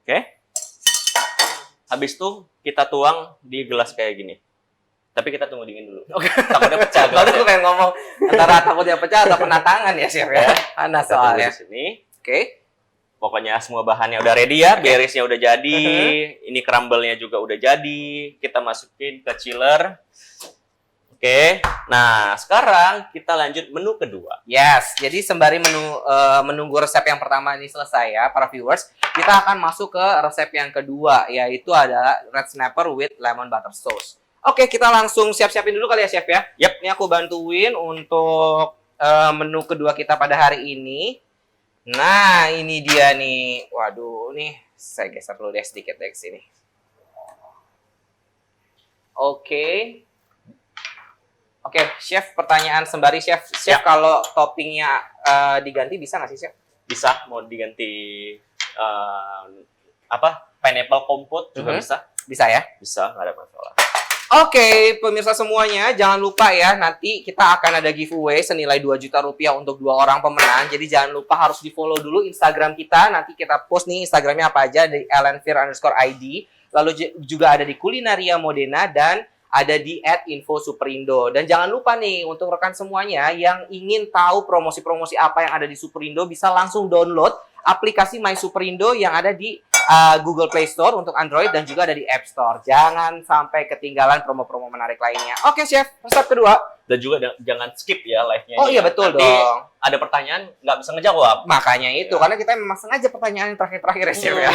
Oke. Habis itu kita tuang di gelas kayak gini. Tapi kita tunggu dingin dulu. Oke. Takutnya pecah Kalau gelasnya. tuh pengen ngomong antara takut dia pecah atau kena tangan ya, Chef ya. Panas Kita tunggu soalnya. di sini. Oke. Pokoknya semua bahannya udah ready ya, beresnya udah jadi, ini crumble-nya juga udah jadi. Kita masukin ke chiller. Oke. Nah, sekarang kita lanjut menu kedua. Yes, jadi sembari menunggu resep yang pertama ini selesai ya, para viewers, kita akan masuk ke resep yang kedua, yaitu adalah red snapper with lemon butter sauce. Oke, kita langsung siap-siapin dulu kali ya, Chef ya. Yap. Ini aku bantuin untuk menu kedua kita pada hari ini. Nah, ini dia nih. Waduh, nih saya geser dulu deh sedikit dari sini. Oke, Chef, pertanyaan sembari Chef. Chef, kalau toppingnya diganti bisa nggak sih, Chef? Bisa mau diganti pineapple compote juga bisa. Bisa ya? Bisa, nggak ada masalah. Oke, pemirsa semuanya, jangan lupa ya, nanti kita akan ada giveaway senilai 2 juta rupiah untuk 2 orang pemenang. Jadi jangan lupa harus di-follow dulu Instagram kita. Nanti kita post nih Instagramnya apa aja, di @elanfear_id. Lalu juga ada di Kulinaria Modena dan ada di @info_superindo. Dan jangan lupa nih, untuk rekan semuanya yang ingin tahu promosi-promosi apa yang ada di Superindo, bisa langsung download aplikasi My Superindo yang ada di Google Play Store untuk Android dan juga ada di App Store. Jangan sampai ketinggalan promo-promo menarik lainnya. Oke, Chef. Resep kedua. Dan juga jangan skip ya live-nya. Oh iya, betul nanti dong. ada pertanyaan nggak bisa ngejawab. Makanya itu, karena kita memang sengaja pertanyaan yang terakhir-terakhir ya, Chef ya.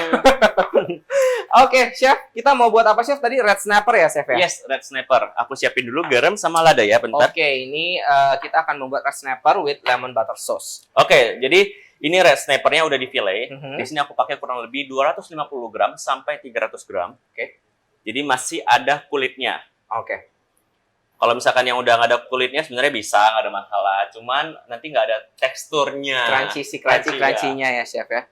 Oke, Chef. Kita mau buat apa, Chef? Tadi red snapper ya, Chef ya? Yes, red snapper. Aku siapin dulu garam sama lada ya, bentar. Oke, ini kita akan membuat red snapper with lemon butter sauce. Oke, jadi ini red snapper-nya udah di fillet. Mhm. Di sini aku pakai kurang lebih 250 gram sampai 300 gram. Oke. Jadi masih ada kulitnya. Oke. Kalau misalkan yang udah nggak ada kulitnya sebenarnya bisa, nggak ada masalah. Cuman nanti nggak ada teksturnya. Crunchy-nya ya, Chef ya.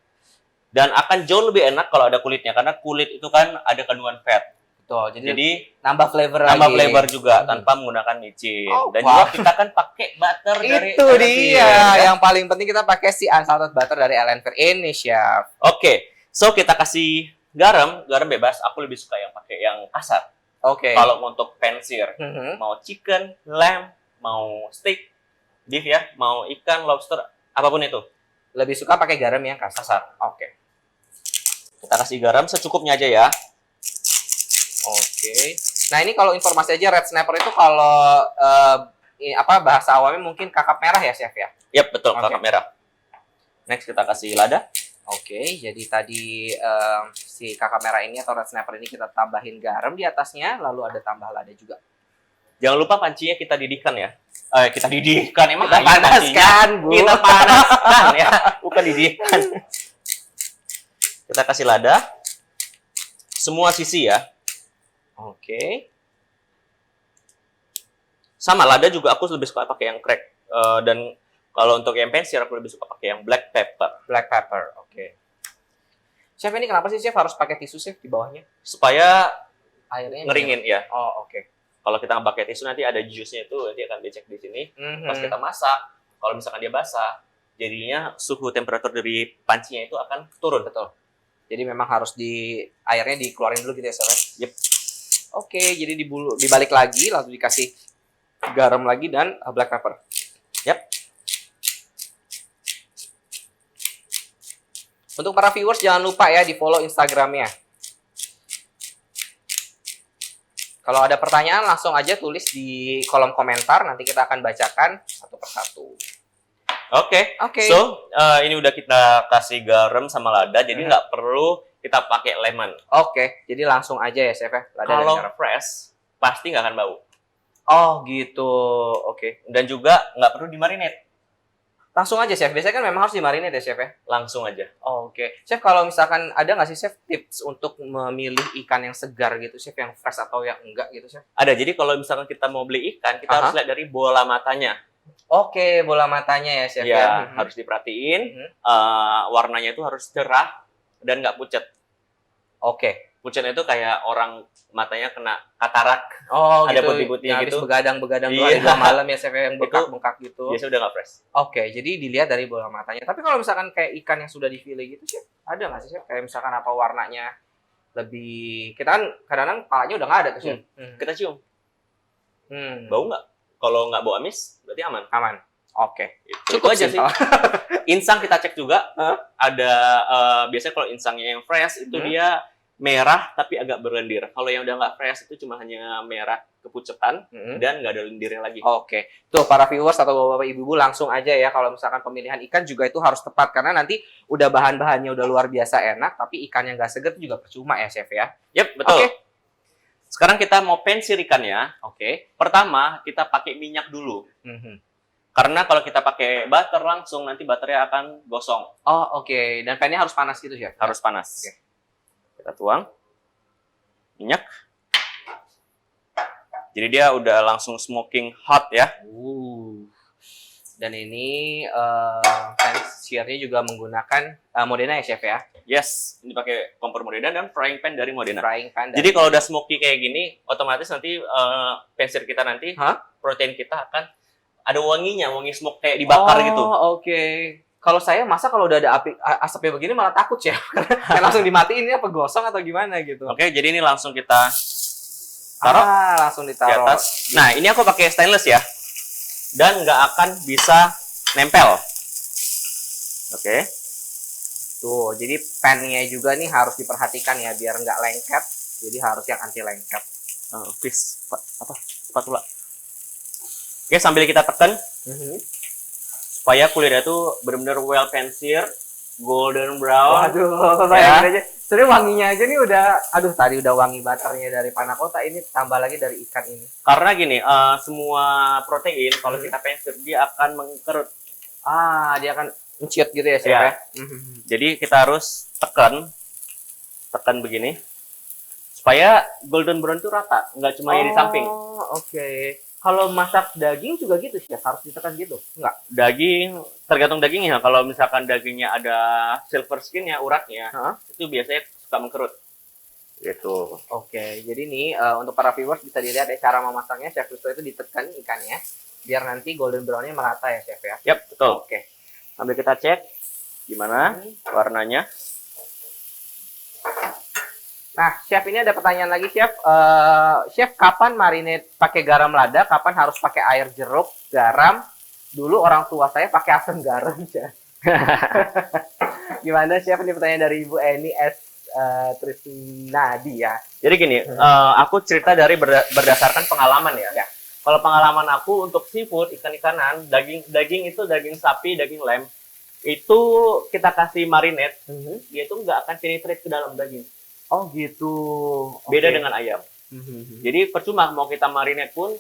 Dan akan jauh lebih enak kalau ada kulitnya. Karena kulit itu kan ada kandungan fat. Betul, Jadi nambah flavor lagi. nambah flavor juga tanpa menggunakan micin. Oh, Dan wow. juga kita kan pakai butter dari Itu Ellenville, dia. kan? Yang paling penting kita pakai si unsalted butter dari Ellenville ini, Chef. Oke, so kita kasih garam bebas. Aku lebih suka yang pakai yang kasar. Oke. Kalau untuk pensir, Mhm. mau chicken, lamb, mau steak, beef ya, mau ikan, lobster, apapun itu, Lebih suka pakai garam yang kasar. kasar. Oke. Kita kasih garam secukupnya aja ya. Oke. Nah, ini kalau informasi aja red snapper itu kalau bahasa awamnya mungkin kakap merah ya, Chef ya? Yap, betul, Oke. kakap merah. Next kita kasih lada. Oke, jadi tadi si kakap merah ini atau red snapper ini kita tambahin garam di atasnya, lalu ada tambah lada juga. Jangan lupa pancinya kita didihkan ya. Kita didihkan, emang Kita air pancinya? panaskan, Bu. Kita panaskan ya, bukan didihkan. Kita kasih lada. Semua sisi ya. Oke. Sama lada juga aku lebih suka pakai yang crack. Dan kalau untuk yang pensir aku lebih suka pakai yang black pepper. Black pepper, oke. Chef, ini kenapa sih Chef harus pakai tisu, Chef, di bawahnya? Supaya Airnya ngeringin ya. Oh, oke. Kalau kita nggak pakai tisu nanti ada jusnya itu nanti akan dicek di sini. Mhm. Pas kita masak, kalau misalkan dia basah, jadinya suhu temperatur dari pancinya itu akan turun. Betul. Jadi memang harus airnya dikeluarin dulu gitu ya, Chef? Yep. Oke, jadi dibalik lagi, lalu dikasih garam lagi dan black pepper. Yap. Untuk para viewers jangan lupa ya di-follow Instagramnya. Kalau ada pertanyaan langsung aja tulis di kolom komentar, nanti kita akan bacakan satu persatu. Oke. Oke. So, ini udah kita kasih garam sama lada, jadi nggak perlu kita pakai lemon. Oke, jadi langsung aja ya, Chef ya. Lada dan Kalau garam. fresh, pasti nggak akan bau. Oh, gitu. Oke. Dan juga nggak perlu dimarinate. Langsung aja, Chef. Biasanya kan memang harus dimarinate ya, Chef ya. Langsung aja. Oh, oke. Chef, kalau misalkan ada nggak sih, Chef, tips untuk memilih ikan yang segar gitu, Chef, yang fresh atau yang enggak gitu, Chef? Ada, jadi kalau misalkan kita mau beli ikan, kita harus lihat dari bola matanya. Oke, bola matanya ya, Chef ya. Ya, harus diperhatiin. Warnanya itu harus cerah dan nggak pucat. Oke. Pucat itu kayak orang matanya kena katarak. Oh, Ada gitu. putih-putih Yang habis gitu. begadang-begang doang Iya. di tengah malam ya, Chef, yang bengkak-bengkak gitu. Biasanya udah nggak fresh. Oke, jadi dilihat dari bola matanya. Tapi kalau misalkan kayak ikan yang sudah di-fillet gitu, Chef, ada nggak sih, Chef? Kayak misalkan apa warnanya lebih... Kita kan kadang-kadang palanya udah nggak ada tuh, Chef. Kita cium. Hmm. Bau nggak? Kalau nggak bau amis, berarti aman. Aman. Oke. Itu Cukup aja sih. sih. Insang kita cek juga. Ada biasanya kalau insangnya yang fresh itu dia merah tapi agak berlendir. Kalau yang udah nggak fresh itu cuma hanya merah kepucetan dan nggak ada lendirnya lagi. Oke. Tuh para viewers atau bapak-bapak ibu-ibu langsung aja ya kalau misalkan pemilihan ikan juga itu harus tepat karena nanti udah bahan-bahannya udah luar biasa enak tapi ikannya nggak seger itu juga percuma ya, Chef ya. Yap, betul. Oke. Sekarang kita mau pensir ikannya. Oke. Pertama, kita pakai minyak dulu. Karena kalau kita pakai butter langsung, nanti butternya akan gosong. Oh, oke. Dan pannya harus panas gitu, Chef? Harus panas. Oke. Kita tuang minyak. Jadi dia udah langsung smoking hot ya. Dan ini fansiernya juga menggunakan Modena ya, Chef ya? Yes, ini pakai kompor Modena dan frying pan dari Modena. Frying pan. Jadi kalau udah smoky kayak gini, otomatis nanti pensir kita nanti, protein kita akan ada wanginya, wangi smoke kayak dibakar gitu. Oh, oke. Kalau saya masa kalau udah ada asapnya begini malah takut, Chef. Karena langsung dimatiin ini apa gosong atau gimana gitu. Oke, jadi ini langsung kita taruh langsung di ditaruh atas. Nah, ini aku pakai stainless ya. Dan nggak akan bisa nempel. Oke. Tuh, jadi pan-nya juga nih harus diperhatikan ya biar nggak lengket. Jadi harus yang anti lengket. Spatula. Oke, sambil kita tekan supaya kulitnya tuh benar-benar well pan-seared, golden brown. Waduh, bayangin aja. Sebenarnya wanginya aja nih udah, aduh tadi udah wangi butternya dari panna cotta, ini tambah lagi dari ikan ini. Karena gini, semua protein kalau kita pan-seared dia akan mengkerut. Dia akan menciut gitu ya, chef Ya. ya. Jadi kita harus tekan begini supaya golden brown itu rata, nggak cuma yang di samping. Oke. Kalau masak daging juga gitu sih, harus ditekan gitu? Enggak. Daging tergantung dagingnya. Kalau misalkan dagingnya ada silver skinnya, uratnya, itu biasanya suka mengkerut. Gitu. Oke, jadi nih untuk para viewers bisa dilihat ya cara memasaknya. Chef Gusto itu ditekan ikannya biar nanti golden brownnya merata ya, chef ya. Yap, betul. Oke. Sambil kita cek gimana warnanya. Nah, chef ini ada pertanyaan lagi, chef. Chef, kapan marinate pakai garam lada? Kapan harus pakai air jeruk, garam? Dulu orang tua saya pakai asam garam, chef. Gimana, chef? Ini pertanyaan dari Ibu Eni S. Trisnadi ya. Jadi gini, aku cerita dari berdasarkan pengalaman ya. Kalau pengalaman aku untuk seafood, ikan-ikanan, daging itu daging sapi, daging lem, itu kita kasih marinate, dia itu nggak akan penetrate ke dalam daging. Oh gitu. Beda dengan ayam. Jadi percuma mau kita marinate pun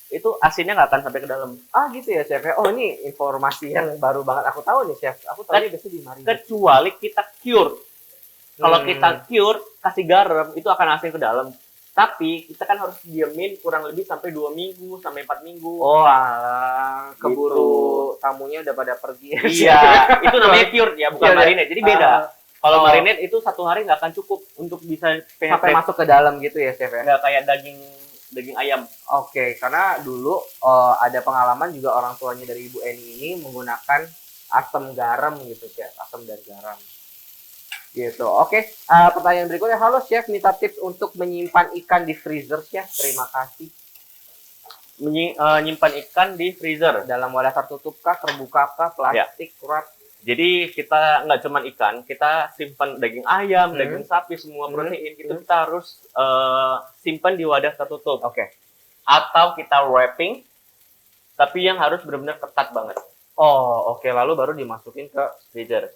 itu asinnya nggak akan sampai ke dalam. Gitu ya, chef. Oh, ini informasi yang baru banget aku tahu nih, chef. Aku tahu biasanya di marinate. Kecuali kita cure. Kalau kita cure kasih garam itu akan asin ke dalam. Tapi kita kan harus diemin kurang lebih sampai 2 minggu sampai 4 minggu. Oh, keburu tamunya udah pada pergi. Iya, itu namanya cure ya, bukan marinate. Jadi beda. Kalau marinate itu 1 hari nggak akan cukup untuk bisa sampai masuk ke dalam gitu ya, chef ya? Nggak kayak daging ayam. Oke, karena dulu ada pengalaman juga orang tuanya dari Ibu Eni ini menggunakan asam garam gitu, chef. Asam dan garam. Gitu. Oke, pertanyaan berikutnya. Halo, chef. Minta tips untuk menyimpan ikan di freezer, chef. Terima kasih. Menyimpan ikan di freezer. Dalam wadah tertutup kah, terbuka kah, plastik, wrap? Jadi kita nggak cuma ikan, kita simpan daging ayam, daging sapi, semua protein itu kita harus simpan di wadah tertutup. Oke. Atau kita wrapping, tapi yang harus benar-benar ketat banget. Oh, oke. Lalu baru dimasukin ke freezer.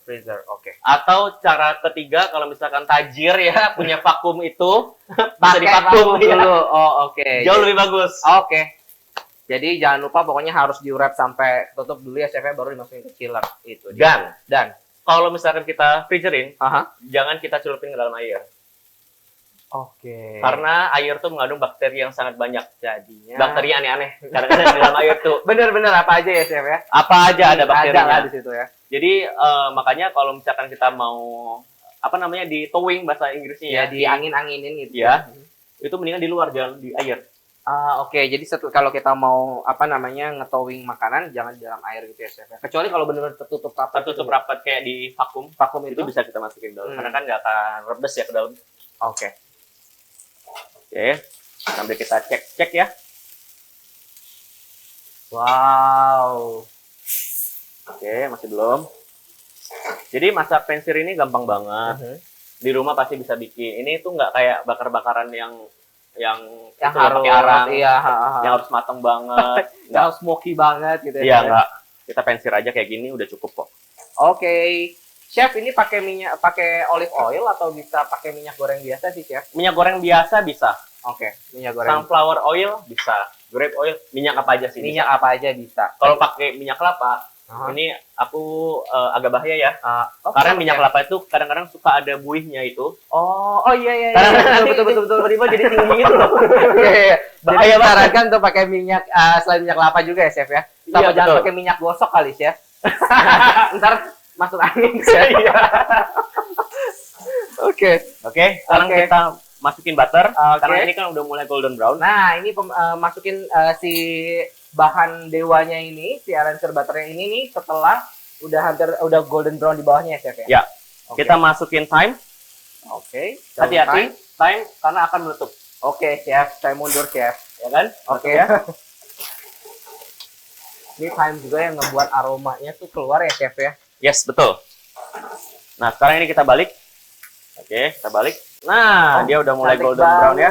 Oke. Atau cara ketiga, kalau misalkan tajir ya punya vakum itu, bisa Pakai divakum dulu. ya. Oh, oke. Jauh lebih bagus. Oke. Jadi jangan lupa pokoknya harus di-wrap sampai tutup dulu ya, chef, baru dimasukin ke chiller. Itu. Dan kalau misalkan kita freezerin, Aha. jangan kita celupin ke dalam air. Oke. Karena air tuh mengandung bakteri yang sangat banyak. Jadinya Bakteri aneh-aneh. Kadang-kadang di dalam air tuh. bener-bener apa aja ya, chef ya? Apa aja ada bakterinya. Ada lah di situ ya. Jadi makanya kalau misalkan kita mau apa namanya di towing bahasa Inggrisnya Ya, di angin-anginin gitu. Ya. Itu mendingan di luar, jangan di air. Oke. Jadi kalau kita mau apa namanya ngetowing makanan jangan di dalam air gitu ya, chef. Kecuali kalau benar-benar tertutup rapat. Tertutup rapat kayak di vakum. Vakum Itu bisa kita masukin dalam. Karena kan nggak akan rebes ya ke dalam. Oke. Oke. Sambil kita cek ya. Wow. Oke, masih belum. Jadi masak pensir ini gampang banget. Di rumah pasti bisa bikin. Ini tuh nggak kayak bakar-bakaran yang harus pakai arang, iya, yang harus mateng banget, nggak harus smoky banget gitu Iya, nggak. Kita pensir aja kayak gini udah cukup kok. Oke. Chef, ini pakai olive oil atau bisa pakai minyak goreng biasa sih, chef? Minyak goreng biasa bisa. Oke, minyak goreng. Sunflower oil bisa. Grape oil, minyak apa aja sih? Minyak apa aja bisa. Kalau pakai minyak kelapa, ini aku agak bahaya ya. Karena minyak kelapa itu kadang-kadang suka ada buihnya itu. Oh iya. Betul. Tiba-tiba jadi tinggi gitu loh. Iya. Bahaya banget. Sarankan untuk pakai minyak selain minyak kelapa juga ya, chef ya. Sama Iya, jangan betul. pakai minyak gosok kali, chef. Ntar masuk angin, chef. Oke. Sekarang Oke. kita masukin butter. Oke. Karena ini kan udah mulai golden brown. Nah, ini masukin si bahan dewanya ini, si arranger butternya ini nih setelah udah golden brown di bawahnya ya, chef ya. Ya. Oke. Kita masukin thyme. Oke. Hati-hati, thyme karena akan meletup. Oke, chef. Saya mundur, chef. Ya kan? Oke. Ini thyme juga yang ngebuat aromanya tuh keluar ya, chef ya. Yes, betul. Nah, sekarang ini kita balik. Oke, kita balik. Nah, dia udah mulai golden brown ya.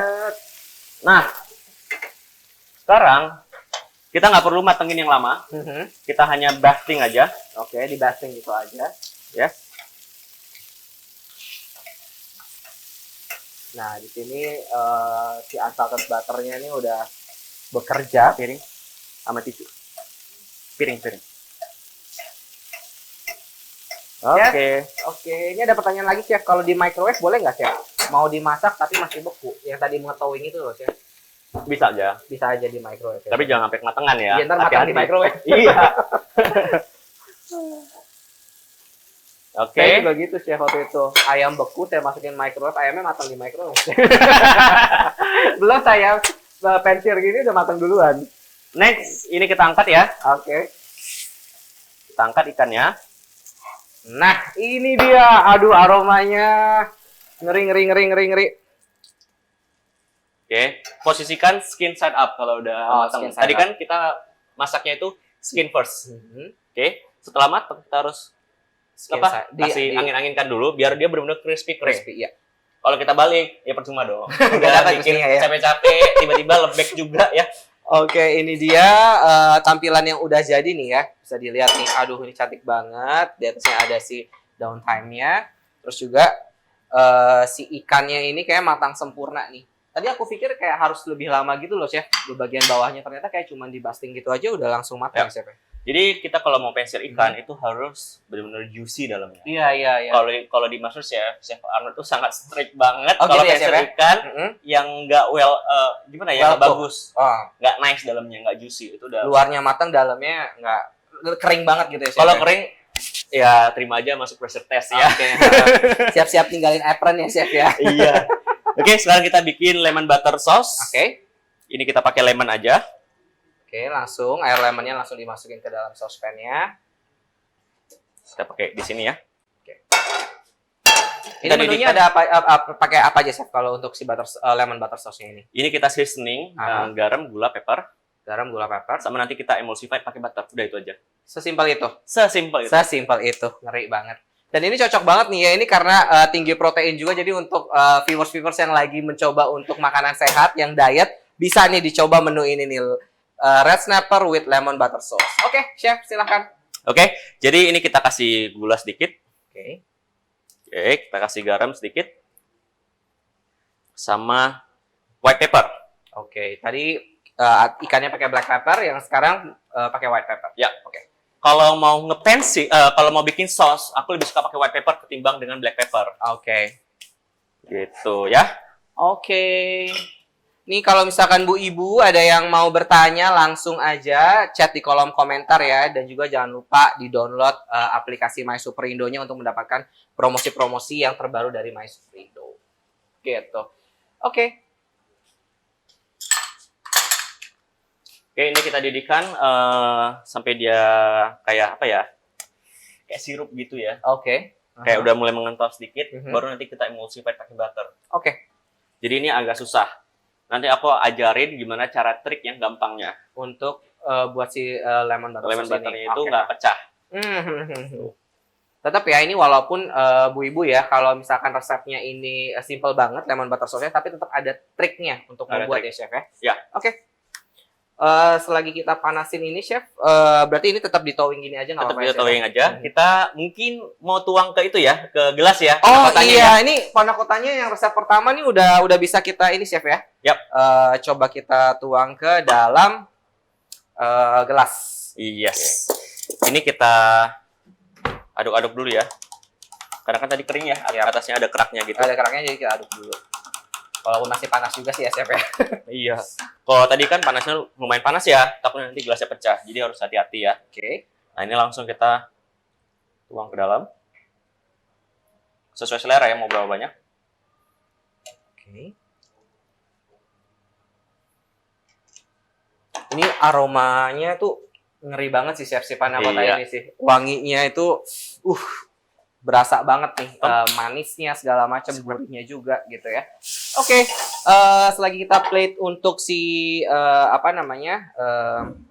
Nah, sekarang kita nggak perlu matengin yang lama. Kita hanya basting aja. Oke, di basting gitu aja. Ya. Nah, di sini si unsalted butternya ini udah bekerja. Piring sama tisu. Piring. Oke. Oke, ini ada pertanyaan lagi, Chef. Kalau di microwave boleh nggak, Chef? Mau dimasak tapi masih beku. Yang tadi mengetahui itu loh, Chef. Bisa aja. Bisa aja di microwave. Tapi jangan sampai kematangan ya. Iya, ntar matang di microwave. Iya. Oke. Saya juga gitu, Chef, waktu itu. Ayam beku, saya masukin microwave, ayamnya matang di microwave. Belum saya pensir gini udah matang duluan. Next, ini kita angkat ya. Oke. Kita angkat ikannya. Nah, ini dia. Aduh, aromanya. Ngeri. Oke, posisikan skin side up kalau udah matang. Tadi kan kita masaknya itu skin first. Oke, setelah matang kita harus kasih angin-anginkan dulu biar dia benar-benar crispy. Iya. Kalau kita balik, ya percuma dong. Nggak dapat bikin ya. capek-capek, tiba-tiba lembek juga ya. Oke, ini dia tampilan yang udah jadi nih ya. Bisa dilihat nih, aduh ini cantik banget. Di atasnya ada si downtime-nya. Terus juga si ikannya ini kayak matang sempurna nih. Tadi aku pikir kayak harus lebih lama gitu loh, Chef. Di bagian bawahnya ternyata kayak cuma di basting gitu aja udah langsung matang, Chef. Jadi kita kalau mau pensir ikan itu harus benar-benar juicy dalamnya. Iya. Kalau di Master Chef Arnold tuh sangat strict banget Oh, kalau gitu ya, pensir Chef, ya? ikan yang nggak gimana ya, Well nggak bagus, Oh. nggak nice dalamnya, nggak juicy, itu udah. Luarnya matang, dalamnya nggak kering banget gitu ya, Chef. Kalau kering ya terima aja masuk pressure test ya. Oke. Siap-siap tinggalin apron ya, Chef ya. Iya. Oke, sekarang kita bikin lemon butter sauce. Oke. Ini kita pakai lemon aja. Oke, langsung air lemonnya langsung dimasukin ke dalam saucepan-nya. Kita pakai di sini ya. Ini menunya ada pakai apa aja, Chef, kalau untuk si lemon butter sauce-nya ini? Ini kita seasoning garam, gula, pepper, Garam, gula, pepper. sama nanti kita emulsify pakai butter. Udah itu aja. Sesimpel itu. Sesimpel itu. Ngeri banget. Dan ini cocok banget nih ya, ini karena tinggi protein juga, jadi untuk viewers-viewers yang lagi mencoba untuk makanan sehat, yang diet, bisa nih dicoba menu ini nih, red snapper with lemon butter sauce. Oke, Chef, silahkan. Oke, jadi ini kita kasih gula sedikit. Oke. Oke, kita kasih garam sedikit. Sama white pepper. Oke, tadi ikannya pakai black pepper, yang sekarang pakai white pepper. Ya, oke. Kalau mau kalau mau bikin sauce, aku lebih suka pakai white pepper ketimbang dengan black pepper. Oke. Gitu ya. Oke. Nih kalau misalkan Bu Ibu ada yang mau bertanya, langsung aja chat di kolom komentar ya. Dan juga jangan lupa di-download aplikasi My Superindo-nya untuk mendapatkan promosi-promosi yang terbaru dari My Superindo. Gitu. Oke. Oke, ini kita didihkan sampai dia kayak apa ya? Kayak sirup gitu ya. Oke. Kayak udah mulai mengental sedikit, baru nanti kita emulsify pakai butter. Oke. Jadi ini agak susah. Nanti aku ajarin gimana cara trik yang gampangnya. Untuk buat si lemon butter Lemon sauce butternya ini. itu nggak pecah. Tetap ya, ini walaupun Bu Ibu ya, kalau misalkan resepnya ini simple banget lemon butter sauce-nya, tapi tetap ada triknya untuk membuat ya, Chef ya. Ya. Oke. Selagi kita panasin ini, Chef, berarti ini tetap ditowing gini aja, nggak Tetap apa-apa kita ya, Chef? towing aja. Kita mungkin mau tuang ke itu ya, ke gelas ya. Oh panakotanya iya, ya. ini panna cottanya yang resep pertama nih udah bisa kita ini, Chef ya. Yap. Coba kita tuang ke dalam gelas. Yes. Ini kita aduk-aduk dulu ya. Karena kan tadi kering ya, atasnya ada keraknya gitu. Ada keraknya, jadi kita aduk dulu. Walaupun masih panas juga sih ya, Chef ya. Iya. Kalau tadi kan panasnya lumayan panas ya, takutnya nanti gelasnya pecah. Jadi harus hati-hati ya. Oke. Nah, ini langsung kita tuang ke dalam. Sesuai selera ya, mau berapa banyak. Oke. Ini aromanya tuh ngeri banget sih, Chef, si panna cotta Iya. ini sih. Wanginya itu berasa banget nih, manisnya segala macam, gurihnya juga gitu ya. Oke, selagi kita plate untuk si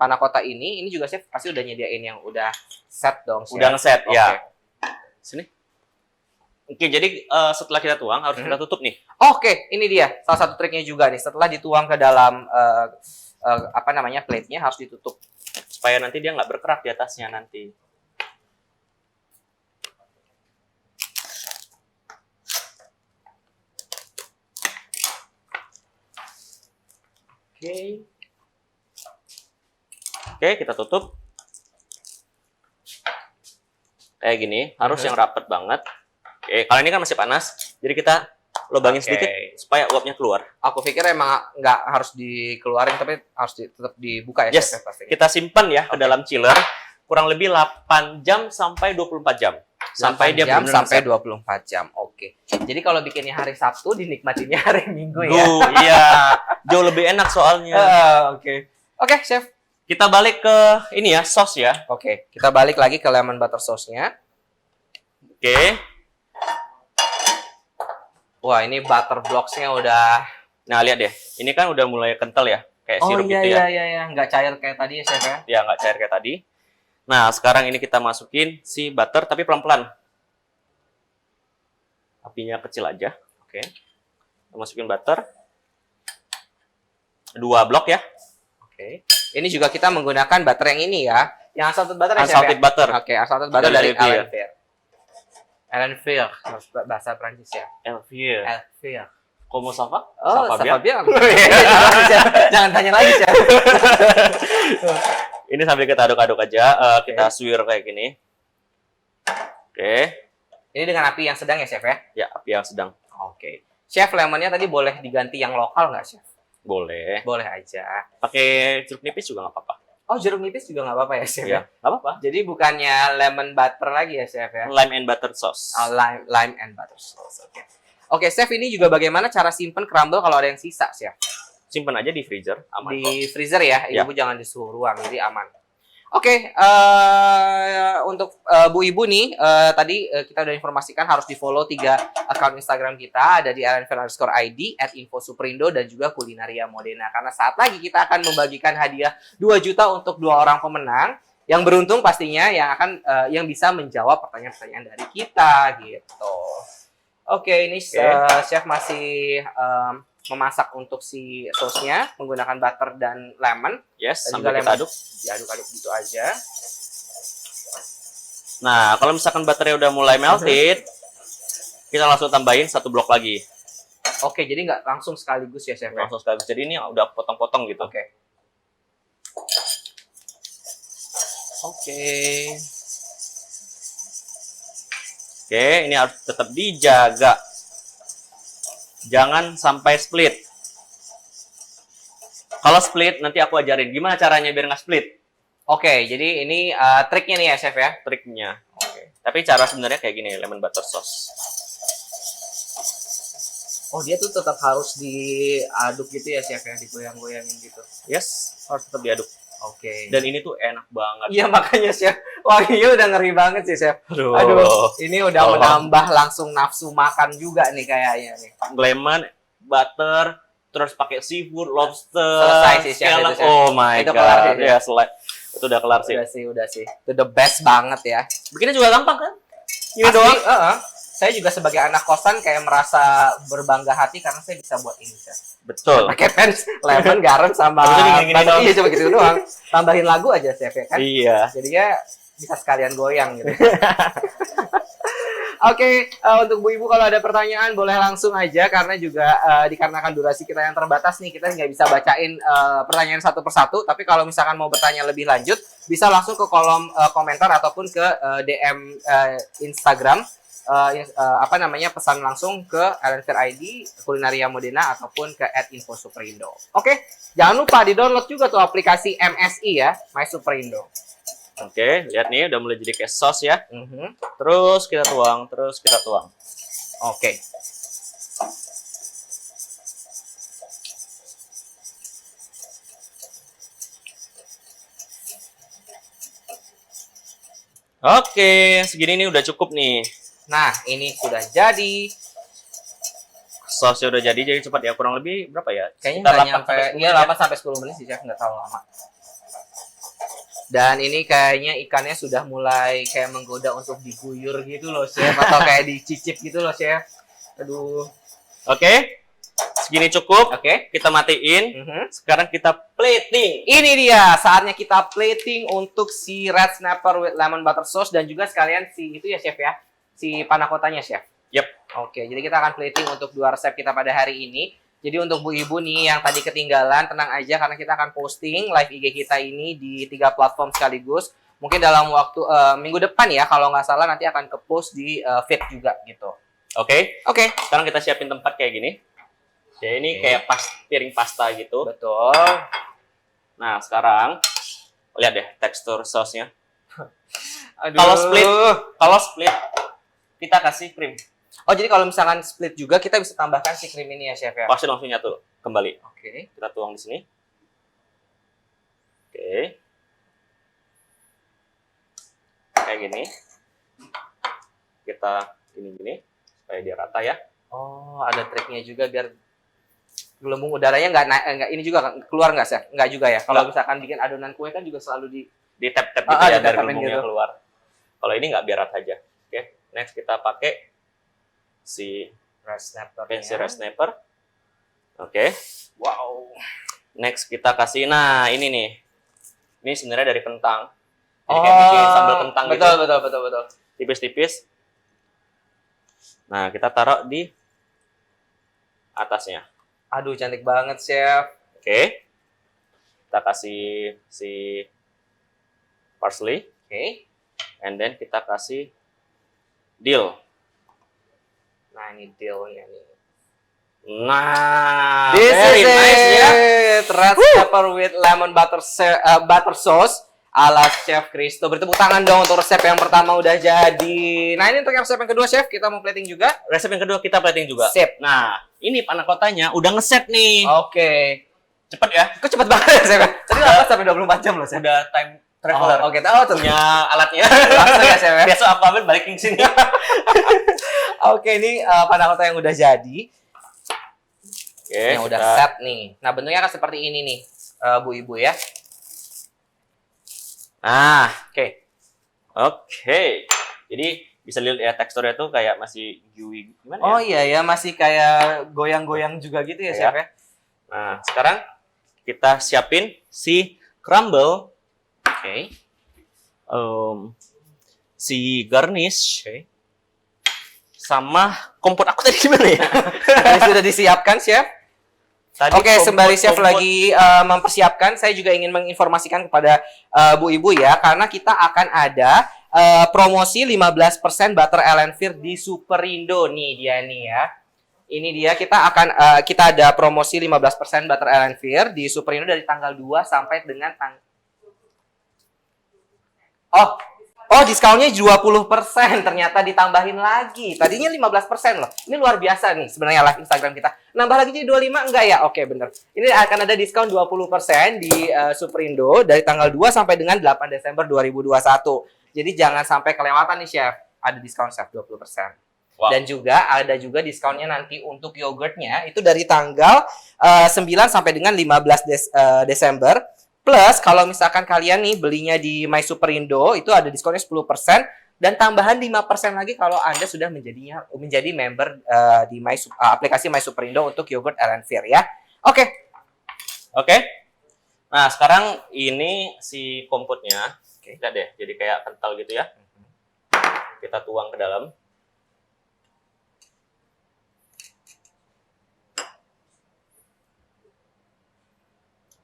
panna cotta ini juga Chef pasti udah nyediain yang udah set dong, Chef. Udah ngeset Oke. ya. Sini. Oke, jadi setelah kita tuang harus kita tutup nih. Oke, ini dia salah satu triknya juga nih. Setelah dituang ke dalam apa namanya plate-nya harus ditutup Supaya nanti dia nggak berkerak di atasnya nanti. Oke. Oke, kita tutup. Kayak gini, harus yang rapet banget. Oke, kalau ini kan masih panas, jadi kita lubangin sedikit supaya uapnya keluar. Aku pikir emang nggak harus dikeluarin, tapi harus tetap dibuka ya, Yes, chef, pastinya. kita simpan ya ke dalam chiller kurang lebih 8 jam sampai 24 jam. Sampai dia benar-benar sampai set. 24 jam. Oke. Jadi kalau bikinnya hari Sabtu, dinikmatinya hari Minggu ya. Iya, jauh lebih enak soalnya. Oke. Oke, chef. Kita balik ke ini ya, sos ya. Oke, kita balik lagi ke lemon butter sauce-nya. Oke. Wah, ini butter blocks-nya udah... Nah, lihat deh. Ini kan udah mulai kental ya, kayak Oh sirup iya, gitu ya. iya. Nggak cair kayak tadi ya, chef ya? Ya, nggak cair kayak tadi. Nah, sekarang ini kita masukin si butter, tapi pelan-pelan. Apinya kecil aja. Oke. Kita masukin butter. 2 blok ya. Oke. Ini juga kita menggunakan butter yang ini ya. Yang unsalted butter ya, chef Unsalted ya? butter. Oke, unsalted butter dari Elvier. Elvier. Elvier, bahasa Prancis ya. Elvier. Elvier. Como ça va? Oh, Ça va bien? Jangan tanya lagi, chef. Ini sambil kita aduk-aduk aja. Kita suir kayak gini. Oke. Ini dengan api yang sedang ya, chef ya? Ya, api yang sedang. Oke. Chef, lemonnya tadi boleh diganti yang lokal nggak, chef? Boleh. Boleh aja. Pakai jeruk nipis juga nggak apa-apa. Oh, jeruk nipis juga nggak apa-apa ya, chef? Ya, nggak apa-apa. Jadi bukannya lemon butter lagi ya, chef ya? Lime and butter sauce. Oh, lime and butter sauce. Oke. Oke, chef, ini juga bagaimana cara simpen crumble kalau ada yang sisa, chef? Simpan aja di freezer, aman kok. Di freezer ya, Ya. ibu jangan di suhu ruang, jadi aman. Oke, untuk Bu Ibu nih, tadi kita udah informasikan harus di-follow 3 account Instagram kita, ada di @info_id, @infosuperindo, dan juga Kulinaria Modena. Karena saat lagi kita akan membagikan hadiah 2 juta untuk 2 orang pemenang, yang beruntung pastinya yang akan yang bisa menjawab pertanyaan-pertanyaan dari kita, gitu. Oke, ini chef masih memasak untuk si sausnya menggunakan butter dan lemon. Yes, Dan sambil juga kita aduk. Diaduk-aduk gitu aja. Nah, kalau misalkan baterainya udah mulai melted, kita langsung tambahin 1 blok lagi. Oke, jadi nggak langsung sekaligus ya, chef? Langsung sekali. Jadi ini udah potong-potong gitu. Oke. Oke. Oke, ini harus tetap dijaga. Jangan sampai split. Kalau split, nanti aku ajarin gimana caranya biar nggak split. Oke, jadi ini triknya nih ya, chef ya? Triknya. Oke. Tapi cara sebenarnya kayak gini, lemon butter sauce. Oh, dia tuh tetap harus diaduk gitu ya, chef ya? Digoyang-goyangin gitu. Yes, harus tetap diaduk. Oke. Dan ini tuh enak banget. Iya, makanya, chef. Wanginya udah ngeri banget sih, chef. Aduh. Aduh, ini udah Oh. menambah langsung nafsu makan juga nih kayaknya nih. Lemon, butter, terus pakai seafood, lobster, Selesai sih, chef, scallop. itu, chef. Oh my Itu god. kelar sih, chef. Ya, itu udah kelar sih. Udah sih. Itu the best banget ya. Bikinnya juga gampang kan? Ini Asli, doang. saya juga sebagai anak kosan kayak merasa berbangga hati karena saya bisa buat ini, chef. Betul. Pakai pens, lemon, garam sama Habis itu gini-gini butter. doang. Iya, cuma gitu doang. Tambahin lagu aja, chef ya kan. Iya. Jadinya bisa sekalian goyang gitu. Oke, untuk Bu Ibu kalau ada pertanyaan boleh langsung aja karena juga dikarenakan durasi kita yang terbatas nih kita nggak bisa bacain pertanyaan satu persatu. Tapi kalau misalkan mau bertanya lebih lanjut bisa langsung ke kolom komentar ataupun ke DM Instagram pesan langsung ke @info_id, Kulinaria Modena ataupun ke @infosuperindo. Oke, jangan lupa di-download juga tuh aplikasi MSI ya, My Superindo. Oke, lihat nih udah mulai jadi kayak sauce ya. Mhm. Terus kita tuang, terus kita tuang. Oke. Oke, segini nih udah cukup nih. Nah, ini sudah jadi. Sausnya udah jadi cepat ya, kurang lebih berapa ya? Kayaknya Sekitar nggak 8 nyampe, sampai 10 iya menit 8 sampai 10 menit sih, chef, nggak terlalu lama. Dan ini kayaknya ikannya sudah mulai kayak menggoda untuk diguyur gitu loh, Chef. Atau kayak dicicip gitu loh, Chef. Aduh. Oke. Segini cukup. Oke. Kita matiin. Sekarang kita plating. Ini dia, saatnya kita plating untuk si red snapper with lemon butter sauce. Dan juga sekalian si itu ya, Chef ya. Si panna cottanya, Chef. Yep. Oke, jadi kita akan plating untuk 2 resep kita pada hari ini. Jadi untuk Bu Ibu nih yang tadi ketinggalan, tenang aja karena kita akan posting live IG kita ini di 3 platform sekaligus. Mungkin dalam waktu minggu depan ya, kalau nggak salah nanti akan ke-post di feed juga gitu. Oke. Oke. Sekarang kita siapin tempat kayak gini. Ya ini kayak piring pasta gitu. Betul. Nah, sekarang lihat deh tekstur sausnya. Aduh. Kalau split kita kasih krim. Oh, jadi kalau misalkan split juga kita bisa tambahkan si krim ini ya, Chef ya. Pasti langsung nyatu kembali. Oke. Kita tuang di sini. Oke. Kayak gini. Kita gini-gini supaya dia rata ya. Oh, ada triknya juga biar gelembung udaranya nggak ini juga keluar nggak, Chef? Nggak juga ya. Kalau misalkan bikin adonan kue kan juga selalu di tap-tap gitu ya dari ditap-tapin gelembungnya gitu. keluar. Kalau ini nggak biar rata aja. Oke. Next kita pakai si red snapper. fancy red snapper. Oke. Wow. Next kita kasih, nah ini nih. Ini sebenarnya dari kentang. Jadi kayak bikin sambal kentang betul, gitu. Betul. Tipis-tipis. Nah, kita taruh di atasnya. Aduh, cantik banget, Chef. Oke. Kita kasih si parsley. Oke. And then kita kasih dill. Nah, ini dealnya nih. Nah, This very is nice ya. Red snapper with lemon butter sauce ala Chef Christo. Bertepuk tangan dong untuk resep yang pertama udah jadi. Nah, ini untuk yang resep yang kedua, Chef, kita mau plating juga. Resep yang kedua kita plating juga. Sip. Nah, ini panna cottanya udah ngeset nih. Oke. Cepet ya. Kok cepet banget ya, Chef? Tadi lama sampai 24 jam loh, Chef. Udah time traveler. Oke, tahu tuh. Punya alatnya. Langsung ya, Chef. Besok aku ambil balikin sini. Oke, ini panna cotta yang udah jadi. Oke, Yang udah set nih. Nah, bentuknya kan seperti ini nih, Bu Ibu ya. Nah, Oke. oke. Jadi bisa lihat ya teksturnya tuh kayak masih gooey gimana ya? Oh iya ya, masih kayak goyang-goyang juga gitu ya, Iya. Chef ya. Nah, sekarang kita siapin si crumble, Oke. si garnish, Oke. sama kompot aku tadi gimana ya? Tadi sudah disiapkan, Chef. Tadi Oke, sembari Chef kompot. lagi mempersiapkan, saya juga ingin menginformasikan kepada Bu Ibu ya, karena kita akan ada promosi 15% butter Elenfir di Superindo nih dia nih ya. Ini dia kita ada promosi 15% butter Elenfir di Superindo dari tanggal 2 sampai dengan Oh, diskonnya 20%, ternyata ditambahin lagi. Tadinya 15% loh. Ini luar biasa nih sebenarnya live Instagram kita. Nambah lagi jadi 25 enggak ya? Oke, bener. Ini akan ada diskon 20% di Superindo dari tanggal 2 sampai dengan 8 Desember 2021. Jadi jangan sampai kelewatan nih, Chef. Ada diskon, Chef, 20%. Wow. Dan juga ada juga diskonnya nanti untuk yogurtnya itu dari tanggal 9 sampai dengan 15 Desember. Plus kalau misalkan kalian nih belinya di My Superindo itu ada diskonnya 10% dan tambahan 5% lagi kalau Anda sudah menjadi member di aplikasi My Superindo untuk yogurt Elenfir ya. Oke. Nah, sekarang ini si kompotnya. Lihat deh, jadi kayak kental gitu ya. Kita tuang ke dalam.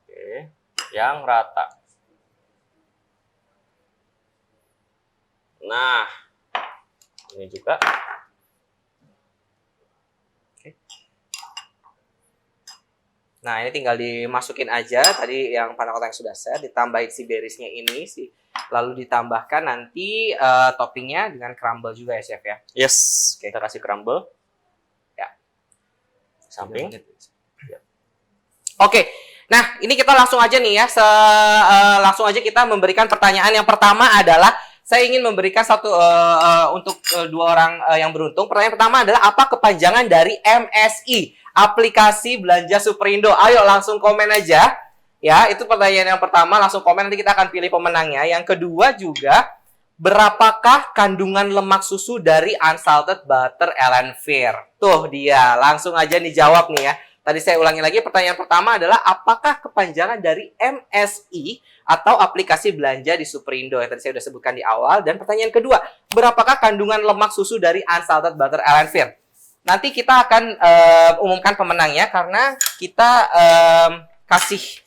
Oke, yang rata. Nah, ini juga. Nah, ini tinggal dimasukin aja tadi yang panna cotta yang sudah set, ditambahin si berisnya ini lalu ditambahkan nanti toppingnya dengan crumble juga ya, Chef ya. Yes, kita kasih crumble. Ya. Samping. Oke. Nah, ini kita langsung aja nih ya. Langsung aja kita memberikan pertanyaan. Yang pertama adalah saya ingin memberikan untuk dua orang yang beruntung. Pertanyaan pertama adalah apa kepanjangan dari MSI? Aplikasi Belanja Superindo. Ayo langsung komen aja. Ya, itu pertanyaan yang pertama. Langsung komen, nanti kita akan pilih pemenangnya. Yang kedua juga, berapakah kandungan lemak susu dari unsalted butter Elanfear? Tuh dia, langsung aja dijawab nih ya. Tadi saya ulangi lagi, pertanyaan pertama adalah apakah kepanjangan dari MSI atau aplikasi belanja di Superindo yang tadi saya sudah sebutkan di awal. Dan pertanyaan kedua, berapakah kandungan lemak susu dari unsalted butter Elanfear? Nanti kita akan umumkan pemenangnya karena kita kasih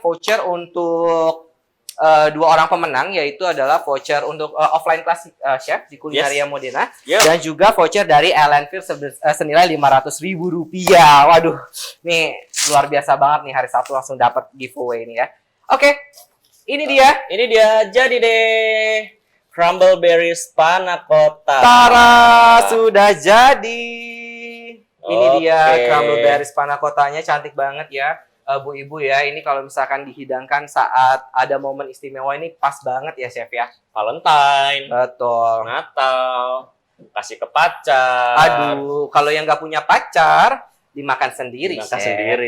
voucher untuk dua orang pemenang, yaitu adalah voucher untuk offline kelas chef di Kulinaria Modena dan juga voucher dari Elanfear senilai Rp500.000. Waduh, nih luar biasa banget nih, hari Sabtu langsung dapat giveaway ini ya. Oke, ini dia jadi deh crumble berries panna cotta. Tara, sudah jadi. Ini dia crumble berries panna cottanya, cantik banget ya. Bu Ibu ya, ini kalau misalkan dihidangkan saat ada momen istimewa ini pas banget ya Chef ya. Valentine, betul, Natal, kasih ke pacar. Aduh, kalau yang nggak punya pacar dimakan sendiri. Dimakan sendiri.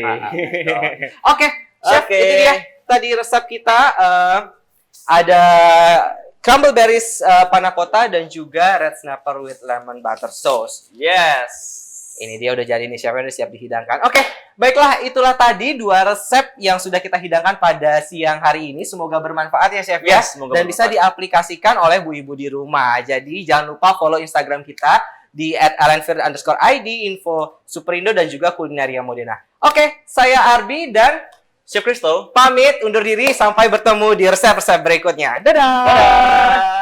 Oke, Chef, itu dia tadi resep kita. Ada crumble berries panna cotta dan juga red snapper with lemon butter sauce. Yes. Ini dia udah jadi nih, chefnya udah siap dihidangkan. Oke, baiklah, itulah tadi 2 resep yang sudah kita hidangkan pada siang hari ini. Semoga bermanfaat ya chef ya. Dan bisa diaplikasikan oleh Bu Ibu di rumah. Jadi jangan lupa follow Instagram kita di @elanfear_id, info Superindo dan juga Kulinaria Modena. Oke, saya Arbi dan Chef Christo pamit undur diri, sampai bertemu di resep-resep berikutnya. Dadah. Dadah.